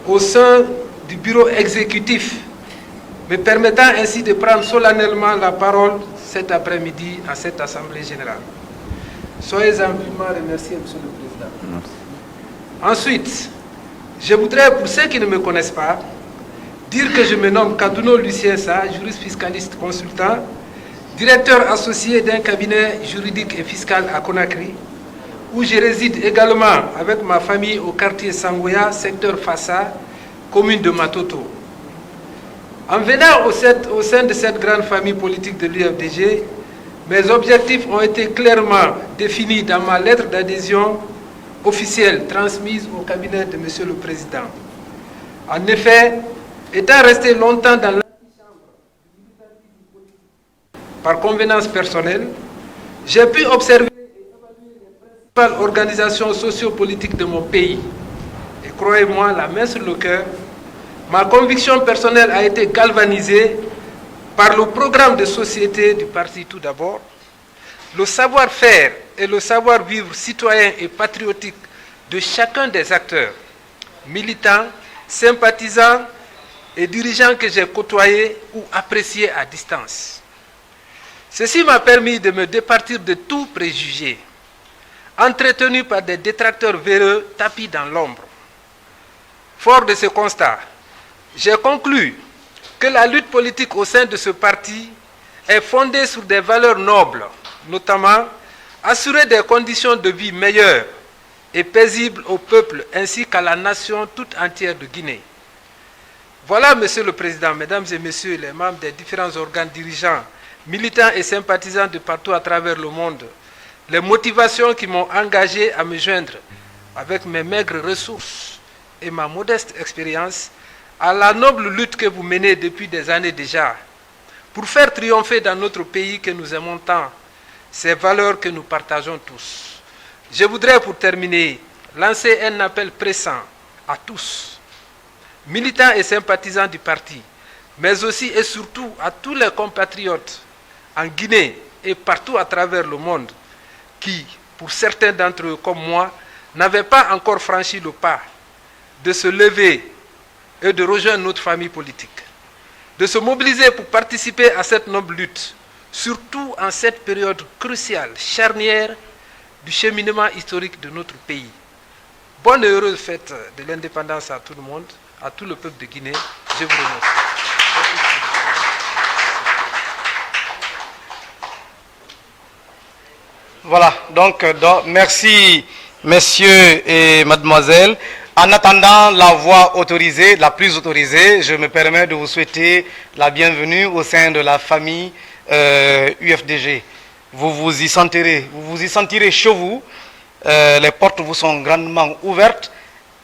au sein du bureau exécutif, me permettant ainsi de prendre solennellement la parole cet après-midi à cette Assemblée générale. Soyez amplement remerciés, Monsieur le Président. Merci. Ensuite, je voudrais, pour ceux qui ne me connaissent pas, dire que je me nomme Kadouno Lucien Sa, juriste fiscaliste consultant, directeur associé d'un cabinet juridique et fiscal à Conakry, où je réside également avec ma famille au quartier Sangoya, secteur Fassa, commune de Matoto. En venant au sein de cette grande famille politique de l'UFDG, mes objectifs ont été clairement définis dans ma lettre d'adhésion officielle transmise au cabinet de Monsieur le Président. En effet, étant resté longtemps dans l'antichambre par convenance personnelle, j'ai pu observer et évaluer les principales organisations sociopolitiques de mon pays. Et croyez-moi, la main sur le cœur, ma conviction personnelle a été galvanisée par le programme de société du parti tout d'abord, le savoir-faire et le savoir-vivre citoyen et patriotique de chacun des acteurs, militants, sympathisants et dirigeants que j'ai côtoyés ou appréciés à distance. Ceci m'a permis de me départir de tout préjugé, entretenu par des détracteurs véreux tapis dans l'ombre. Fort de ce constat, j'ai conclu que la lutte politique au sein de ce parti est fondée sur des valeurs nobles, notamment assurer des conditions de vie meilleures et paisibles au peuple ainsi qu'à la nation toute entière de Guinée. Voilà, Monsieur le Président, Mesdames et Messieurs les membres des différents organes dirigeants, militants et sympathisants de partout à travers le monde, les motivations qui m'ont engagé à me joindre avec mes maigres ressources et ma modeste expérience à la noble lutte que vous menez depuis des années déjà pour faire triompher dans notre pays que nous aimons tant ces valeurs que nous partageons tous. Je voudrais pour terminer lancer un appel pressant à tous, militants et sympathisants du parti, mais aussi et surtout à tous les compatriotes en Guinée et partout à travers le monde qui, pour certains d'entre eux comme moi, n'avaient pas encore franchi le pas de se lever et de rejoindre notre famille politique, de se mobiliser pour participer à cette noble lutte, surtout en cette période cruciale, charnière du cheminement historique de notre pays. Bonne et heureuse fête de l'indépendance à tout le monde, à tout le peuple de Guinée. Je vous remercie. Voilà, donc merci messieurs et mademoiselles. En attendant la voix autorisée, la plus autorisée, je me permets de vous souhaiter la bienvenue au sein de la famille UFDG. Vous vous y sentirez chez vous. Les portes vous sont grandement ouvertes.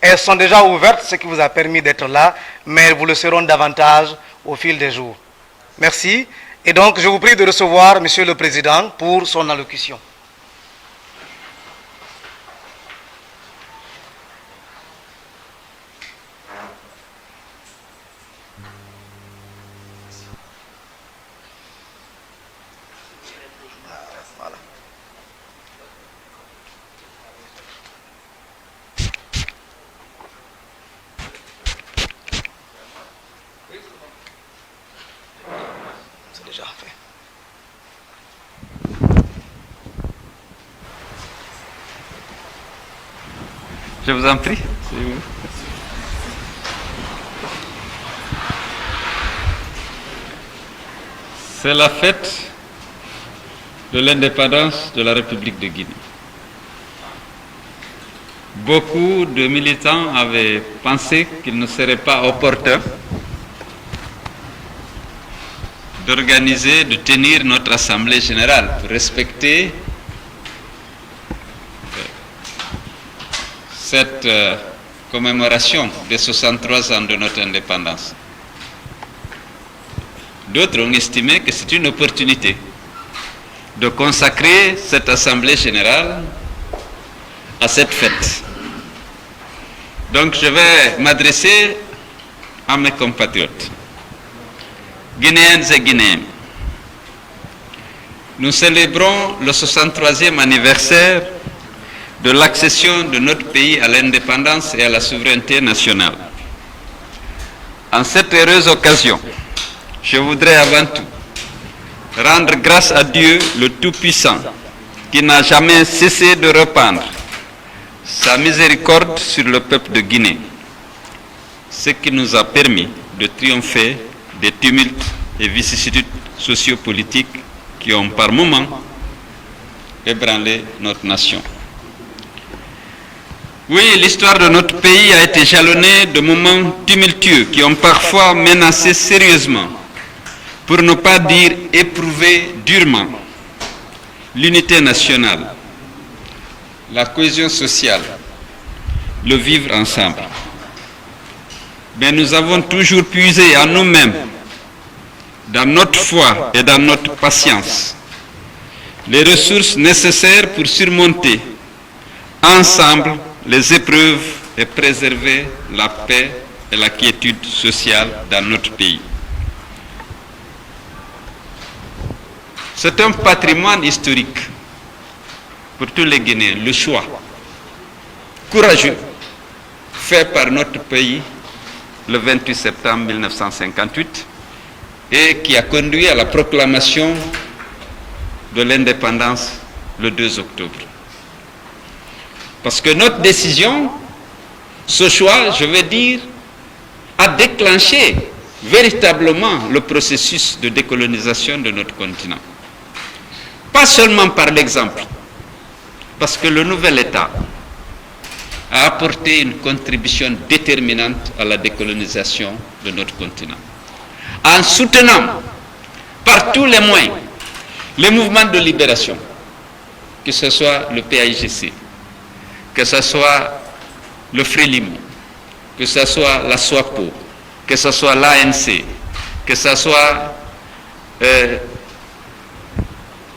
Elles sont déjà ouvertes, ce qui vous a permis d'être là, mais vous le seront davantage au fil des jours. Merci. Et donc, je vous prie de recevoir Monsieur le Président pour son allocution. Je vous en prie. C'est la fête de l'indépendance de la République de Guinée. Beaucoup de militants avaient pensé qu'il ne serait pas opportun d'organiser, de tenir notre Assemblée générale pour respecter cette commémoration des 63 ans de notre indépendance. D'autres ont estimé que c'est une opportunité de consacrer cette Assemblée générale à cette fête. Donc je vais m'adresser à mes compatriotes, Guinéennes et Guinéens. Nous célébrons le 63e anniversaire de l'accession de notre pays à l'indépendance et à la souveraineté nationale. En cette heureuse occasion, je voudrais avant tout rendre grâce à Dieu le Tout-Puissant qui n'a jamais cessé de répandre sa miséricorde sur le peuple de Guinée, ce qui nous a permis de triompher des tumultes et vicissitudes sociopolitiques qui ont par moments ébranlé notre nation. Oui, l'histoire de notre pays a été jalonnée de moments tumultueux qui ont parfois menacé sérieusement, pour ne pas dire éprouvé durement, l'unité nationale, la cohésion sociale, le vivre ensemble. Mais nous avons toujours puisé en nous-mêmes, dans notre foi et dans notre patience, les ressources nécessaires pour surmonter ensemble les épreuves et préserver la paix et la quiétude sociale dans notre pays. C'est un patrimoine historique pour tous les Guinéens, le choix courageux fait par notre pays le 28 septembre 1958 et qui a conduit à la proclamation de l'indépendance le 2 octobre. Parce que notre décision, ce choix, je veux dire, a déclenché véritablement le processus de décolonisation de notre continent. Pas seulement par l'exemple, parce que le nouvel État a apporté une contribution déterminante à la décolonisation de notre continent, en soutenant par tous les moyens les mouvements de libération, que ce soit le PAIGC, que ce soit le Frélimo, que ce soit la SWAPO, que ce soit l'ANC, que ce soit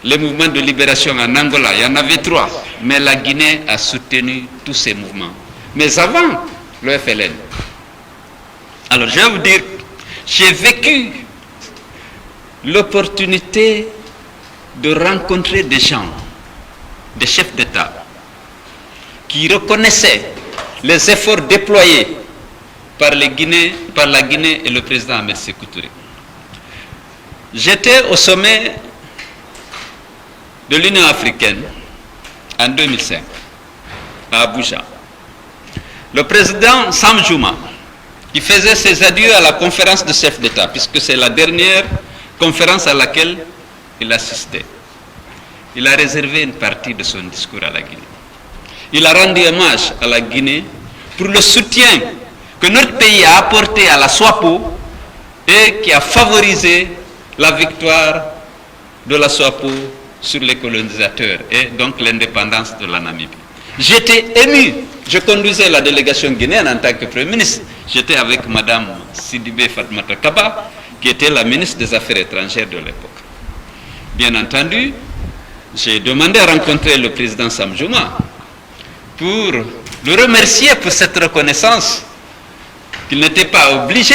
les mouvements de libération en Angola. Il y en avait 3, mais la Guinée a soutenu tous ces mouvements. Mais avant le FLN. Alors je vais vous dire, j'ai vécu l'opportunité de rencontrer des gens, des chefs d'État, qui reconnaissaient les efforts déployés par la Guinée et le président Ahmed Sékou Touré. J'étais au sommet de l'Union africaine en 2005 à Abuja. Le président Sam Juma, qui faisait ses adieux à la conférence de chefs d'État, puisque c'est la dernière conférence à laquelle il assistait, il a réservé une partie de son discours à la Guinée. Il a rendu hommage à la Guinée pour le soutien que notre pays a apporté à la SWAPO et qui a favorisé la victoire de la SWAPO sur les colonisateurs et donc l'indépendance de la Namibie. J'étais ému. Je conduisais la délégation guinéenne en tant que Premier ministre. J'étais avec Mme Sidibé Fatmata Kaba, qui était la ministre des Affaires étrangères de l'époque. Bien entendu, j'ai demandé à rencontrer le président Sam Juma pour le remercier pour cette reconnaissance qu'il n'était pas obligé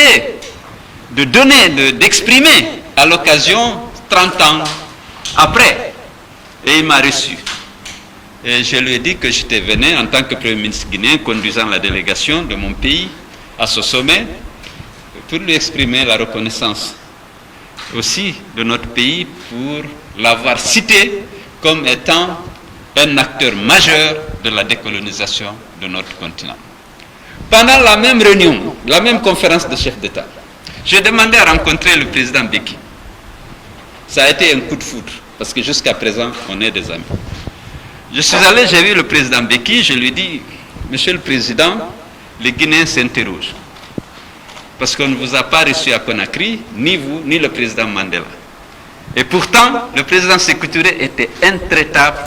de donner, d'exprimer à l'occasion 30 ans après. Et il m'a reçu. Et je lui ai dit que j'étais venu en tant que Premier ministre guinéen, conduisant la délégation de mon pays à ce sommet, pour lui exprimer la reconnaissance aussi de notre pays pour l'avoir cité comme étant un acteur majeur de la décolonisation de notre continent. Pendant la même réunion, la même conférence de chefs d'État, j'ai demandé à rencontrer le président Béki. Ça a été un coup de foudre, parce que jusqu'à présent, on est des amis. Je suis allé, j'ai vu le président Béki, je lui ai dit, Monsieur le Président, les Guinéens s'interrogent. Parce qu'on ne vous a pas reçu à Conakry, ni vous, ni le président Mandela. Et pourtant, le président Sékou Touré était intraitable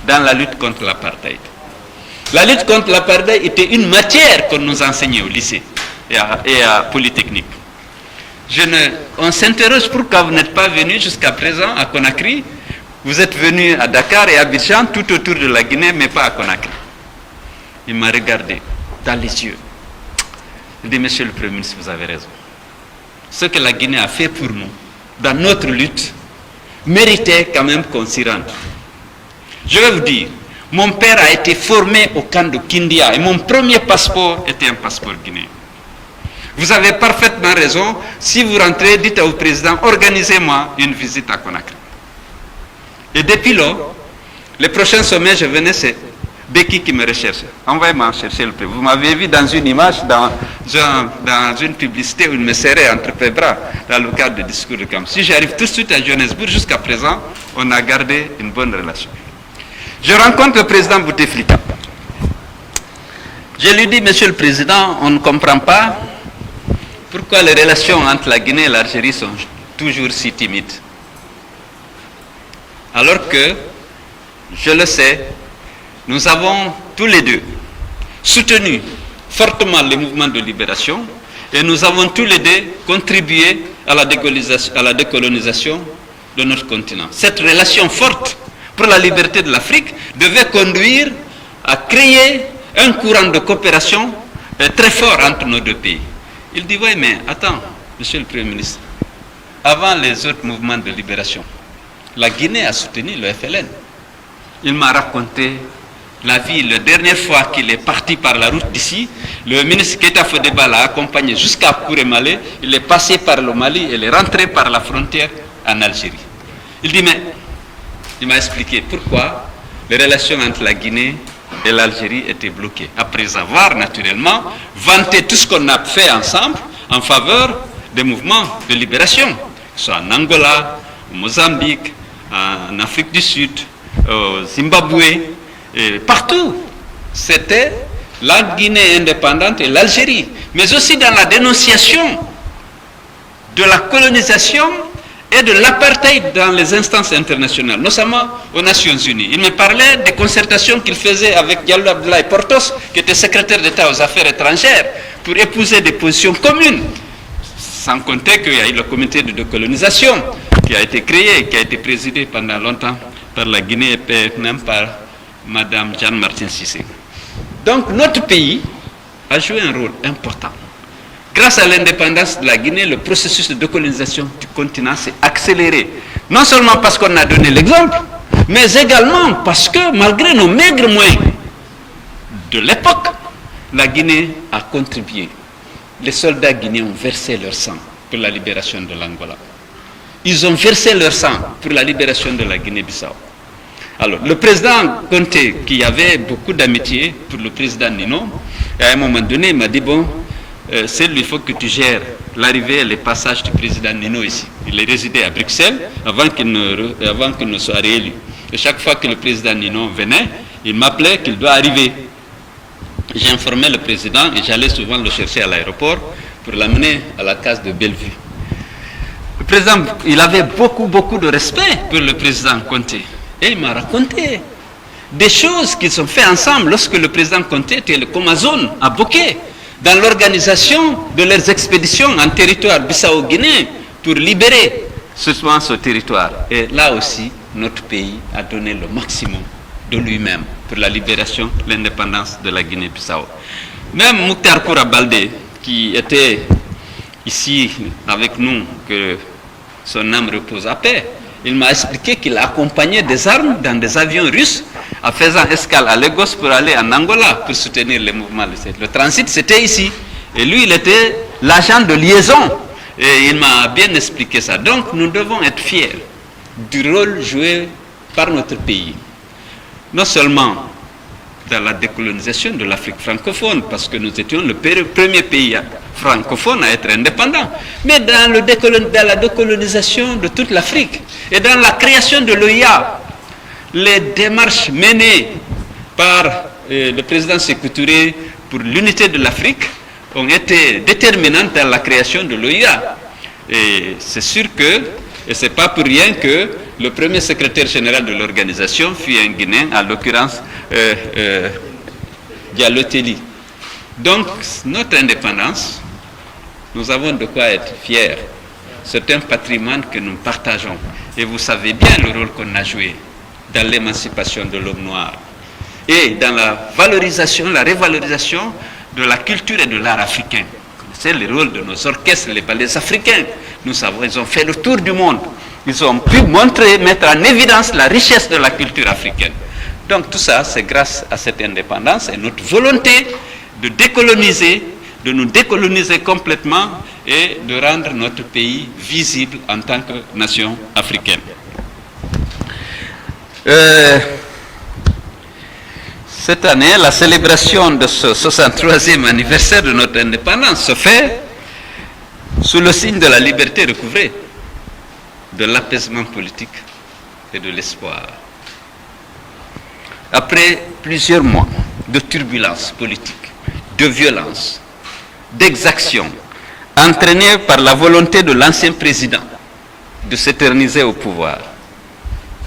dans la lutte contre l'apartheid. La lutte contre l'apartheid était une matière qu'on nous enseignait au lycée et à Polytechnique. On s'interroge pourquoi vous n'êtes pas venu jusqu'à présent à Conakry. Vous êtes venu à Dakar et à Abidjan, tout autour de la Guinée, mais pas à Conakry. Il m'a regardé dans les yeux. Il dit, Monsieur le Premier ministre, vous avez raison. Ce que la Guinée a fait pour nous, dans notre lutte, méritait quand même qu'on s'y rende. Je vais vous dire, mon père a été formé au camp de Kindia et mon premier passeport était un passeport guinéen. Vous avez parfaitement raison. Si vous rentrez, dites au président, organisez-moi une visite à Conakry. Et depuis lors, les prochains sommets, je venais, c'est Béki qui me recherche. Envoyez-moi chercher le président. Vous m'avez vu dans une image, dans une publicité où il me serrait entre les bras dans le cadre du discours de camp. Si j'arrive tout de suite à Johannesburg, jusqu'à présent, on a gardé une bonne relation. Je rencontre le président Bouteflika. Je lui dis, Monsieur le Président, on ne comprend pas pourquoi les relations entre la Guinée et l'Algérie sont toujours si timides. Alors que, je le sais, nous avons tous les deux soutenu fortement les mouvements de libération et nous avons tous les deux contribué à la décolonisation de notre continent. Cette relation forte pour la liberté de l'Afrique devait conduire à créer un courant de coopération très fort entre nos deux pays. Il dit, oui, mais attends, Monsieur le Premier ministre, avant les autres mouvements de libération, la Guinée a soutenu le FLN. Il m'a raconté la vie, la dernière fois qu'il est parti par la route d'ici, le ministre Keita Fodeba l'a accompagné jusqu'à Kouré-Malé, il est passé par le Mali et il est rentré par la frontière en Algérie. Il dit, mais il m'a expliqué pourquoi les relations entre la Guinée et l'Algérie étaient bloquées. Après avoir naturellement vanté tout ce qu'on a fait ensemble en faveur des mouvements de libération, que ce soit en Angola, au Mozambique, en Afrique du Sud, au Zimbabwe, et partout. C'était la Guinée indépendante et l'Algérie, mais aussi dans la dénonciation de la colonisation et de l'apartheid dans les instances internationales, notamment aux Nations Unies. Il me parlait des concertations qu'il faisait avec Diallo Abdoulaye Portos, qui était secrétaire d'État aux Affaires étrangères, pour épouser des positions communes. Sans compter qu'il y a eu le comité de décolonisation qui a été créé, qui a été présidé pendant longtemps par la Guinée et même par Madame Jeanne Martin Cissé. Donc notre pays a joué un rôle important. Grâce à l'indépendance de la Guinée, le processus de décolonisation du continent s'est accéléré. Non seulement parce qu'on a donné l'exemple, mais également parce que malgré nos maigres moyens de l'époque, la Guinée a contribué. Les soldats guinéens ont versé leur sang pour la libération de l'Angola. Ils ont versé leur sang pour la libération de la Guinée-Bissau. Alors, le président Conté, qui avait beaucoup d'amitié pour le président Nino, à un moment donné, il m'a dit, bon, il faut que tu gères l'arrivée et le passage du président Nino ici. Il est résidé à Bruxelles avant qu'il ne soit réélu. Et chaque fois que le président Nino venait, il m'appelait qu'il doit arriver. J'informais le président et j'allais souvent le chercher à l'aéroport pour l'amener à la case de Bellevue. Le président, il avait beaucoup de respect pour le président Conté. Et il m'a raconté des choses qu'ils ont fait ensemble lorsque le président Conté était le Comazone à Bokeh, dans l'organisation de leurs expéditions en territoire bissau-guinéen pour libérer ce territoire. Et là aussi, notre pays a donné le maximum de lui-même pour la libération, l'indépendance de la Guinée-Bissau. Même Mouktar Koura Baldé, qui était ici avec nous, que son âme repose à paix, il m'a expliqué qu'il accompagnait des armes dans des avions russes en faisant escale à Lagos pour aller en Angola pour soutenir les mouvements. Le transit, c'était ici. Et lui, il était l'agent de liaison. Et il m'a bien expliqué ça. Donc, nous devons être fiers du rôle joué par notre pays. non seulement dans la décolonisation de l'Afrique francophone, parce que nous étions le premier pays francophone à être indépendant, mais dans la décolonisation de toute l'Afrique et dans la création de l'OIA. Les démarches menées par le président Sékou Touré pour l'unité de l'Afrique ont été déterminantes dans la création de l'OIA. Et c'est sûr que, et ce n'est pas pour rien que le premier secrétaire général de l'organisation fut un Guinéen, en l'occurrence Diallo Telli. Donc, notre indépendance, nous avons de quoi être fiers. C'est un patrimoine que nous partageons. Et vous savez bien le rôle qu'on a joué dans l'émancipation de l'homme noir et dans la valorisation, la révalorisation de la culture et de l'art africain. Vous connaissez le rôle de nos orchestres, les ballets africains. Nous savons, ils ont fait le tour du monde. Ils ont pu montrer, mettre en évidence la richesse de la culture africaine. Donc tout ça, c'est grâce à cette indépendance et notre volonté de décoloniser, de nous décoloniser complètement et de rendre notre pays visible en tant que nation africaine. Cette année, la célébration de ce 63e anniversaire de notre indépendance se fait sous le signe de la liberté recouvrée, de l'apaisement politique et de l'espoir. Après plusieurs mois de turbulences politiques, de violences, d'exactions, entraînées par la volonté de l'ancien président de s'éterniser au pouvoir,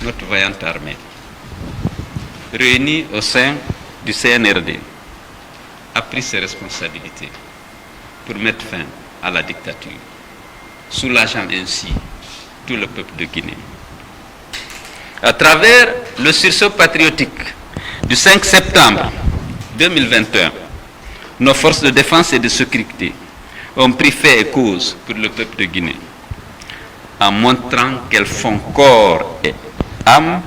notre vaillante armée, réunie au sein du CNRD, a pris ses responsabilités pour mettre fin à la dictature, soulageant ainsi tout le peuple de Guinée. À travers le sursaut patriotique du 5 septembre 2021, nos forces de défense et de sécurité ont pris fait et cause pour le peuple de Guinée, en montrant qu'elles font corps et âme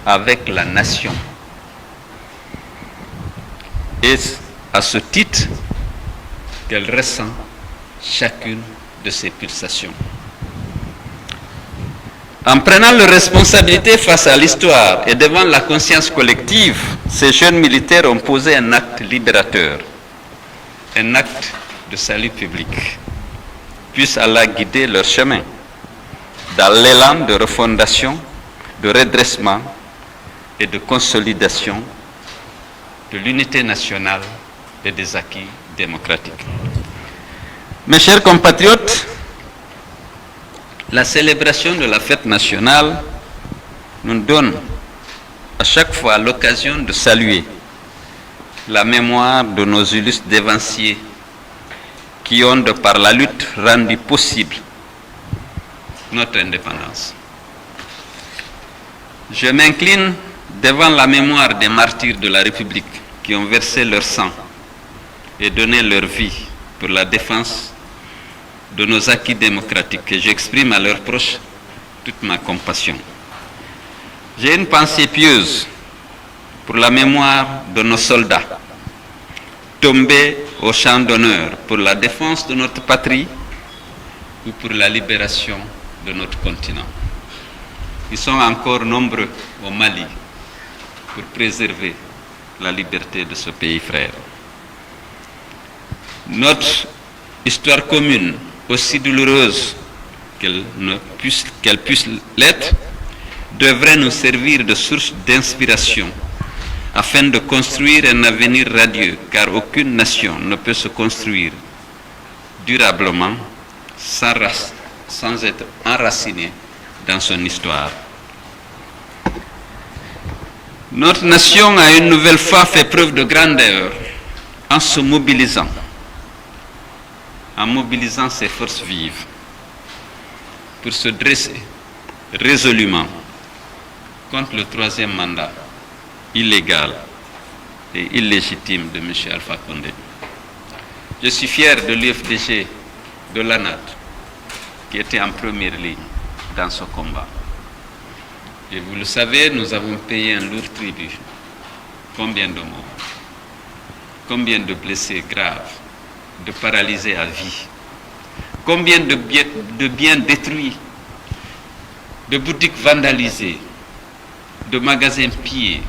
avec la nation. Et à ce titre qu'elle ressent chacune de ses pulsations. En prenant leurs responsabilités face à l'histoire et devant la conscience collective, ces jeunes militaires ont posé un acte libérateur, un acte de salut public. Puisse Allah guider leur chemin dans l'élan de refondation, de redressement et de consolidation de l'unité nationale et des acquis démocratiques. Mes chers compatriotes, la célébration de la fête nationale nous donne à chaque fois l'occasion de saluer la mémoire de nos illustres dévanciers qui ont, de par la lutte, rendu possible notre indépendance. Je m'incline devant la mémoire des martyrs de la République qui ont versé leur sang et donné leur vie pour la défense de nos acquis démocratiques, et j'exprime à leurs proches toute ma compassion. J'ai une pensée pieuse pour la mémoire de nos soldats tombés au champ d'honneur pour la défense de notre patrie ou pour la libération de notre continent. Ils sont encore nombreux au Mali pour préserver la liberté de ce pays frère. Notre histoire commune, aussi douloureuse qu'elle puisse l'être, devrait nous servir de source d'inspiration afin de construire un avenir radieux, car aucune nation ne peut se construire durablement sans être enracinée dans son histoire. Notre nation a une nouvelle fois fait preuve de grandeur en se mobilisant, ses forces vives pour se dresser résolument contre le troisième mandat illégal et illégitime de M. Alpha Condé. Je suis fier de l'UFDG de l'ANAD qui était en première ligne dans ce combat. Et vous le savez, nous avons payé un lourd tribut. Combien de morts, combien de blessés graves, de paralysés à vie, combien de biens détruits, de boutiques vandalisées, de magasins pillés,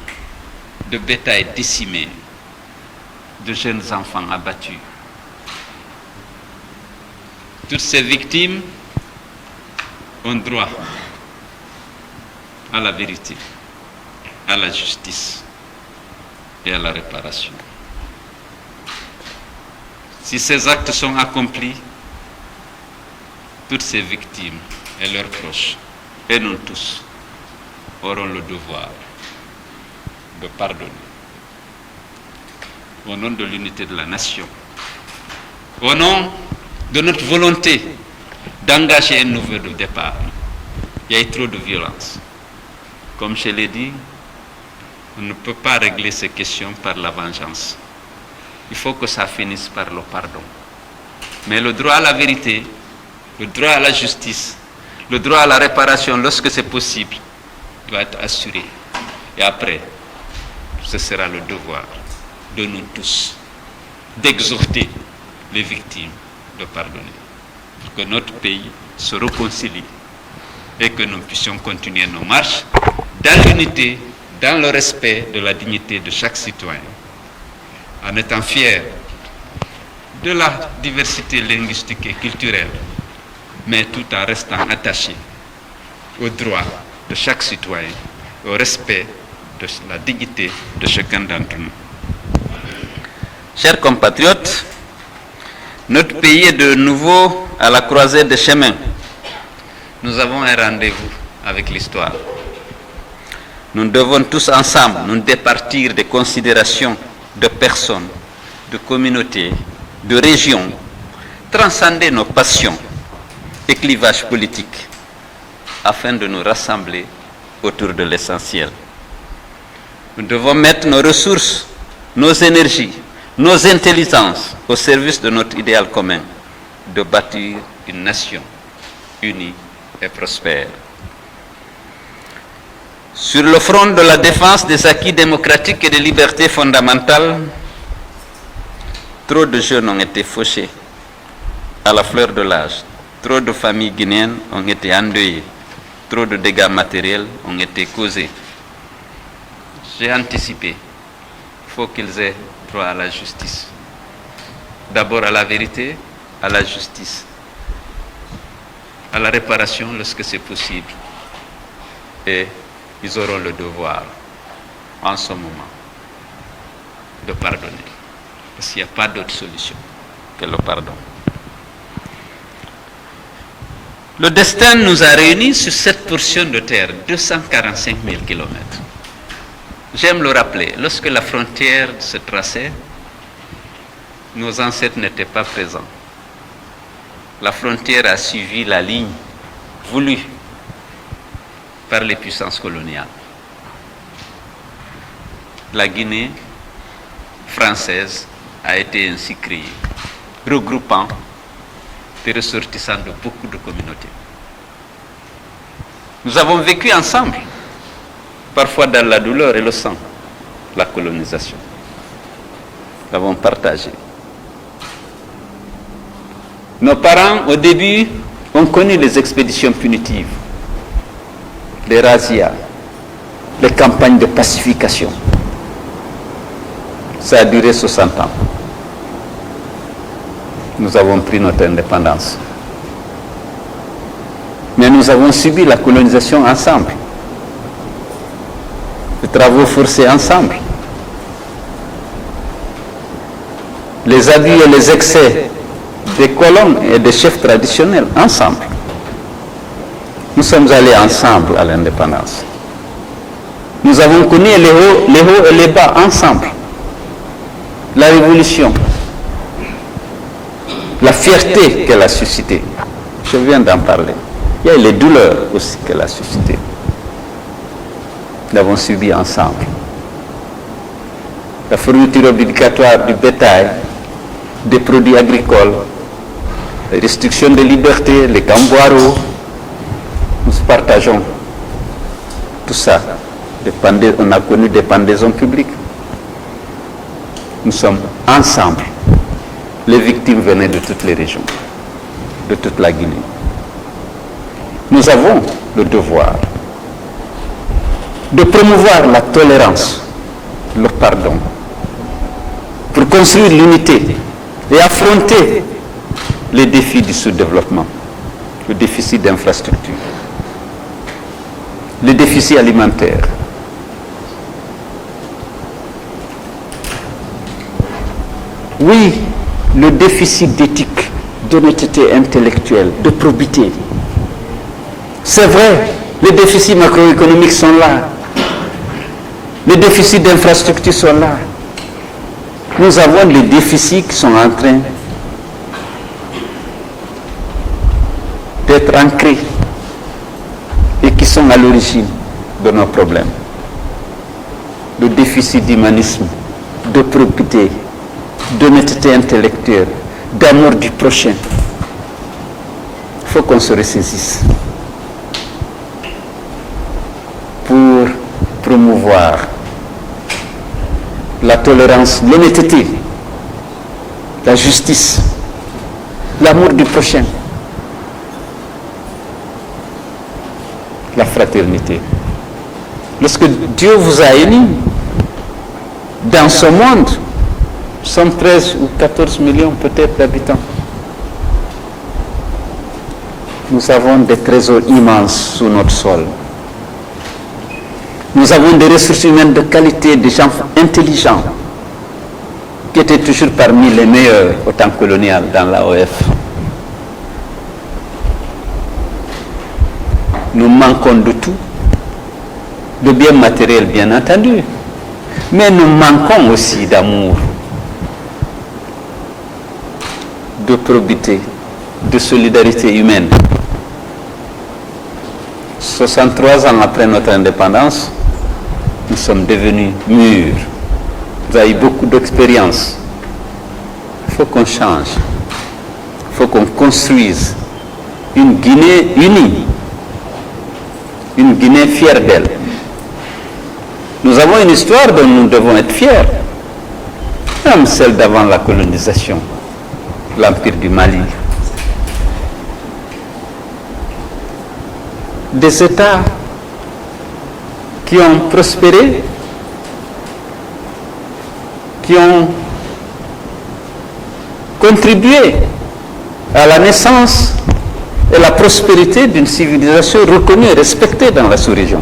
de bétail décimé, de jeunes enfants abattus. Toutes ces victimes ont droit à la vérité, à la justice et à la réparation. Si ces actes sont accomplis, toutes ces victimes et leurs proches, et nous tous, auront le devoir de pardonner. Au nom de l'unité de la nation, au nom de notre volonté d'engager un nouveau départ, il y a eu trop de violence. Comme je l'ai dit, on ne peut pas régler ces questions par la vengeance. Il faut que ça finisse par le pardon. Mais le droit à la vérité, le droit à la justice, le droit à la réparation, lorsque c'est possible, doit être assuré. Et après, ce sera le devoir de nous tous d'exhorter les victimes de pardonner, pour que notre pays se réconcilie et que nous puissions continuer nos marches dans l'unité, dans le respect de la dignité de chaque citoyen, en étant fiers de la diversité linguistique et culturelle, mais tout en restant attachés aux droits de chaque citoyen, au respect de la dignité de chacun d'entre nous. Chers compatriotes, notre pays est de nouveau à la croisée des chemins. Nous avons un rendez-vous avec l'histoire. Nous devons tous ensemble nous départir des considérations de personnes, de communautés, de régions, transcender nos passions et clivages politiques afin de nous rassembler autour de l'essentiel. Nous devons mettre nos ressources, nos énergies, nos intelligences au service de notre idéal commun, de bâtir une nation unie et prospère. Sur le front de la défense des acquis démocratiques et des libertés fondamentales, trop de jeunes ont été fauchés à la fleur de l'âge. Trop de familles guinéennes ont été endeuillées. Trop de dégâts matériels ont été causés. J'ai anticipé. Il faut qu'ils aient droit à la justice. D'abord à la vérité, à la justice, à la réparation lorsque c'est possible. Et ils auront le devoir, en ce moment, de pardonner. Parce qu'il n'y a pas d'autre solution que le pardon. Le destin nous a réunis sur cette portion de terre, 245 000 kilomètres. J'aime le rappeler, lorsque la frontière se traçait, nos ancêtres n'étaient pas présents. La frontière a suivi la ligne voulue par les puissances coloniales. La Guinée française a été ainsi créée, regroupant des ressortissants de beaucoup de communautés. Nous avons vécu ensemble, parfois dans la douleur et le sang, la colonisation. Nous l'avons partagée. Nos parents, au début, ont connu les expéditions punitives, les razzias, les campagnes de pacification. Ça a duré 60 ans. Nous avons pris notre indépendance. Mais nous avons subi la colonisation ensemble. Les travaux forcés ensemble. Les abus et les excès des colons et des chefs traditionnels ensemble. Nous sommes allés ensemble à l'indépendance. Nous avons connu les hauts et les bas ensemble. La révolution, la fierté qu'elle a suscitée, je viens d'en parler. Il y a les douleurs aussi qu'elle a suscitées. Nous l'avons subi ensemble. La fourniture obligatoire du bétail, des produits agricoles, les restrictions de liberté, les camboiros, nous partageons tout ça. On a connu des pendaisons publiques. Nous sommes ensemble. Les victimes venaient de toutes les régions, de toute la Guinée. Nous avons le devoir de promouvoir la tolérance, le pardon, pour construire l'unité et affronter les défis du sous-développement, le déficit d'infrastructures, le déficit alimentaire. Oui, le déficit d'éthique, d'honnêteté intellectuelle, de probité. C'est vrai, les déficits macroéconomiques sont là. Les déficits d'infrastructures sont là. Nous avons les déficits qui sont en train d'être ancrés et qui sont à l'origine de nos problèmes. Le déficit d'humanisme, de probité, d'honnêteté intellectuelle, d'amour du prochain. Il faut qu'on se ressaisisse pour promouvoir la tolérance, l'honnêteté, la justice, l'amour du prochain, la fraternité. Lorsque Dieu vous a unis dans ce monde, nous sommes 13 ou 14 millions peut-être d'habitants. Nous avons des trésors immenses sous notre sol. Nous avons des ressources humaines de qualité, des gens intelligents, qui étaient toujours parmi les meilleurs au temps colonial dans l'AOF. Nous manquons de tout, de biens matériels bien entendu, mais nous manquons aussi d'amour, de probité, de solidarité humaine. 63 ans après notre indépendance, nous sommes devenus mûrs. Nous avons eu beaucoup d'expérience. Il faut qu'on change. Il faut qu'on construise une Guinée unie. Une Guinée fière d'elle. Nous avons une histoire dont nous devons être fiers. Comme celle d'avant la colonisation, l'Empire du Mali. Des États qui ont prospéré, qui ont contribué à la naissance et la prospérité d'une civilisation reconnue et respectée dans la sous-région.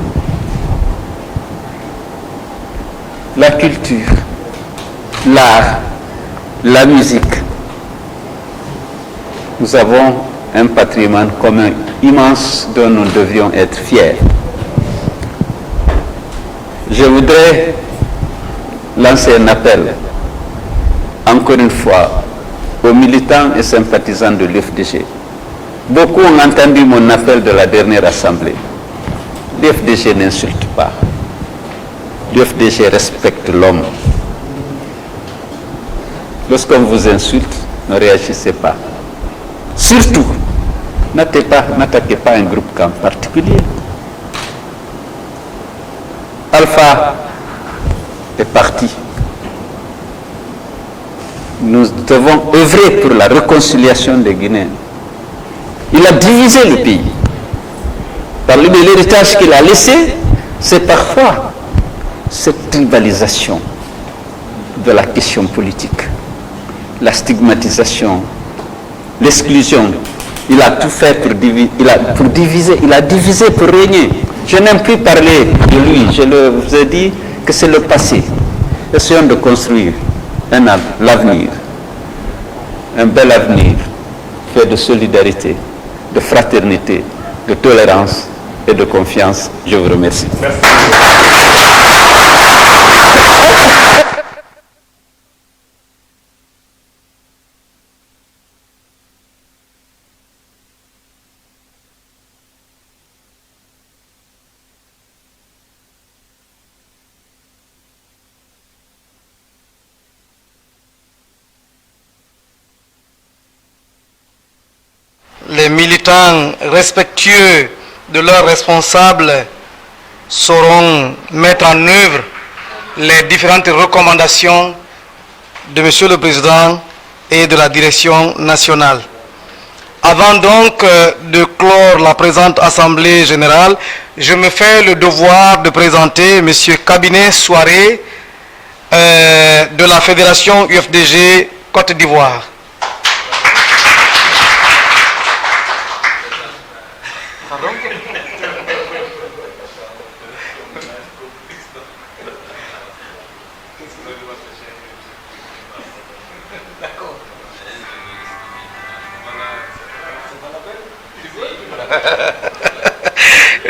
La culture, l'art, la musique. Nous avons un patrimoine commun immense dont nous devions être fiers. Je voudrais lancer un appel, encore une fois, aux militants et sympathisants de l'UFDG. Beaucoup ont entendu mon appel de la dernière assemblée. L'UFDG n'insulte pas. L'UFDG respecte l'homme. Lorsqu'on vous insulte, ne réagissez pas. Surtout, n'attaquez pas un groupe en particulier. Alpha est parti. Nous devons œuvrer pour la réconciliation des Guinéens. Il a divisé le pays. Parmi l'héritage qu'il a laissé, c'est parfois cette tribalisation de la question politique, la stigmatisation, l'exclusion. Il a tout fait pour diviser, il a divisé pour régner. Je n'aime plus parler de lui, je vous ai dit que c'est le passé. Essayons de construire l'avenir, un bel avenir fait de solidarité, de fraternité, de tolérance et de confiance. Je vous remercie. Merci. Les militants respectueux de leurs responsables sauront mettre en œuvre les différentes recommandations de Monsieur le Président et de la direction nationale. Avant donc de clore la présente Assemblée générale, je me fais le devoir de présenter M. Cabinet Soirée de la Fédération UFDG Côte d'Ivoire.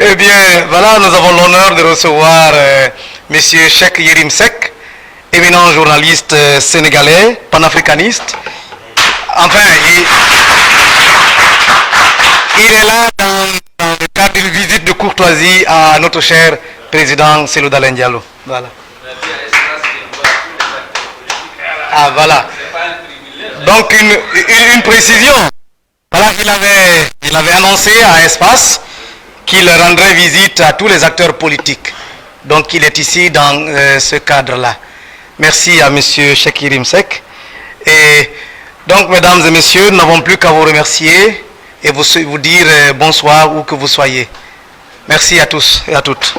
Eh bien, voilà, nous avons l'honneur de recevoir M. Cheikh Yérim Seck, éminent journaliste sénégalais, panafricaniste. Enfin, il est là dans le cadre d'une visite de courtoisie à notre cher président Cellou Dalein Diallo. Voilà. Ah, voilà. Donc, une précision. Voilà, il avait annoncé à Espace qu'il rendrait visite à tous les acteurs politiques. Donc il est ici dans ce cadre-là. Merci à M. Cheikh Yérim Seck. Et donc, mesdames et messieurs, nous n'avons plus qu'à vous remercier et vous dire bonsoir où que vous soyez. Merci à tous et à toutes.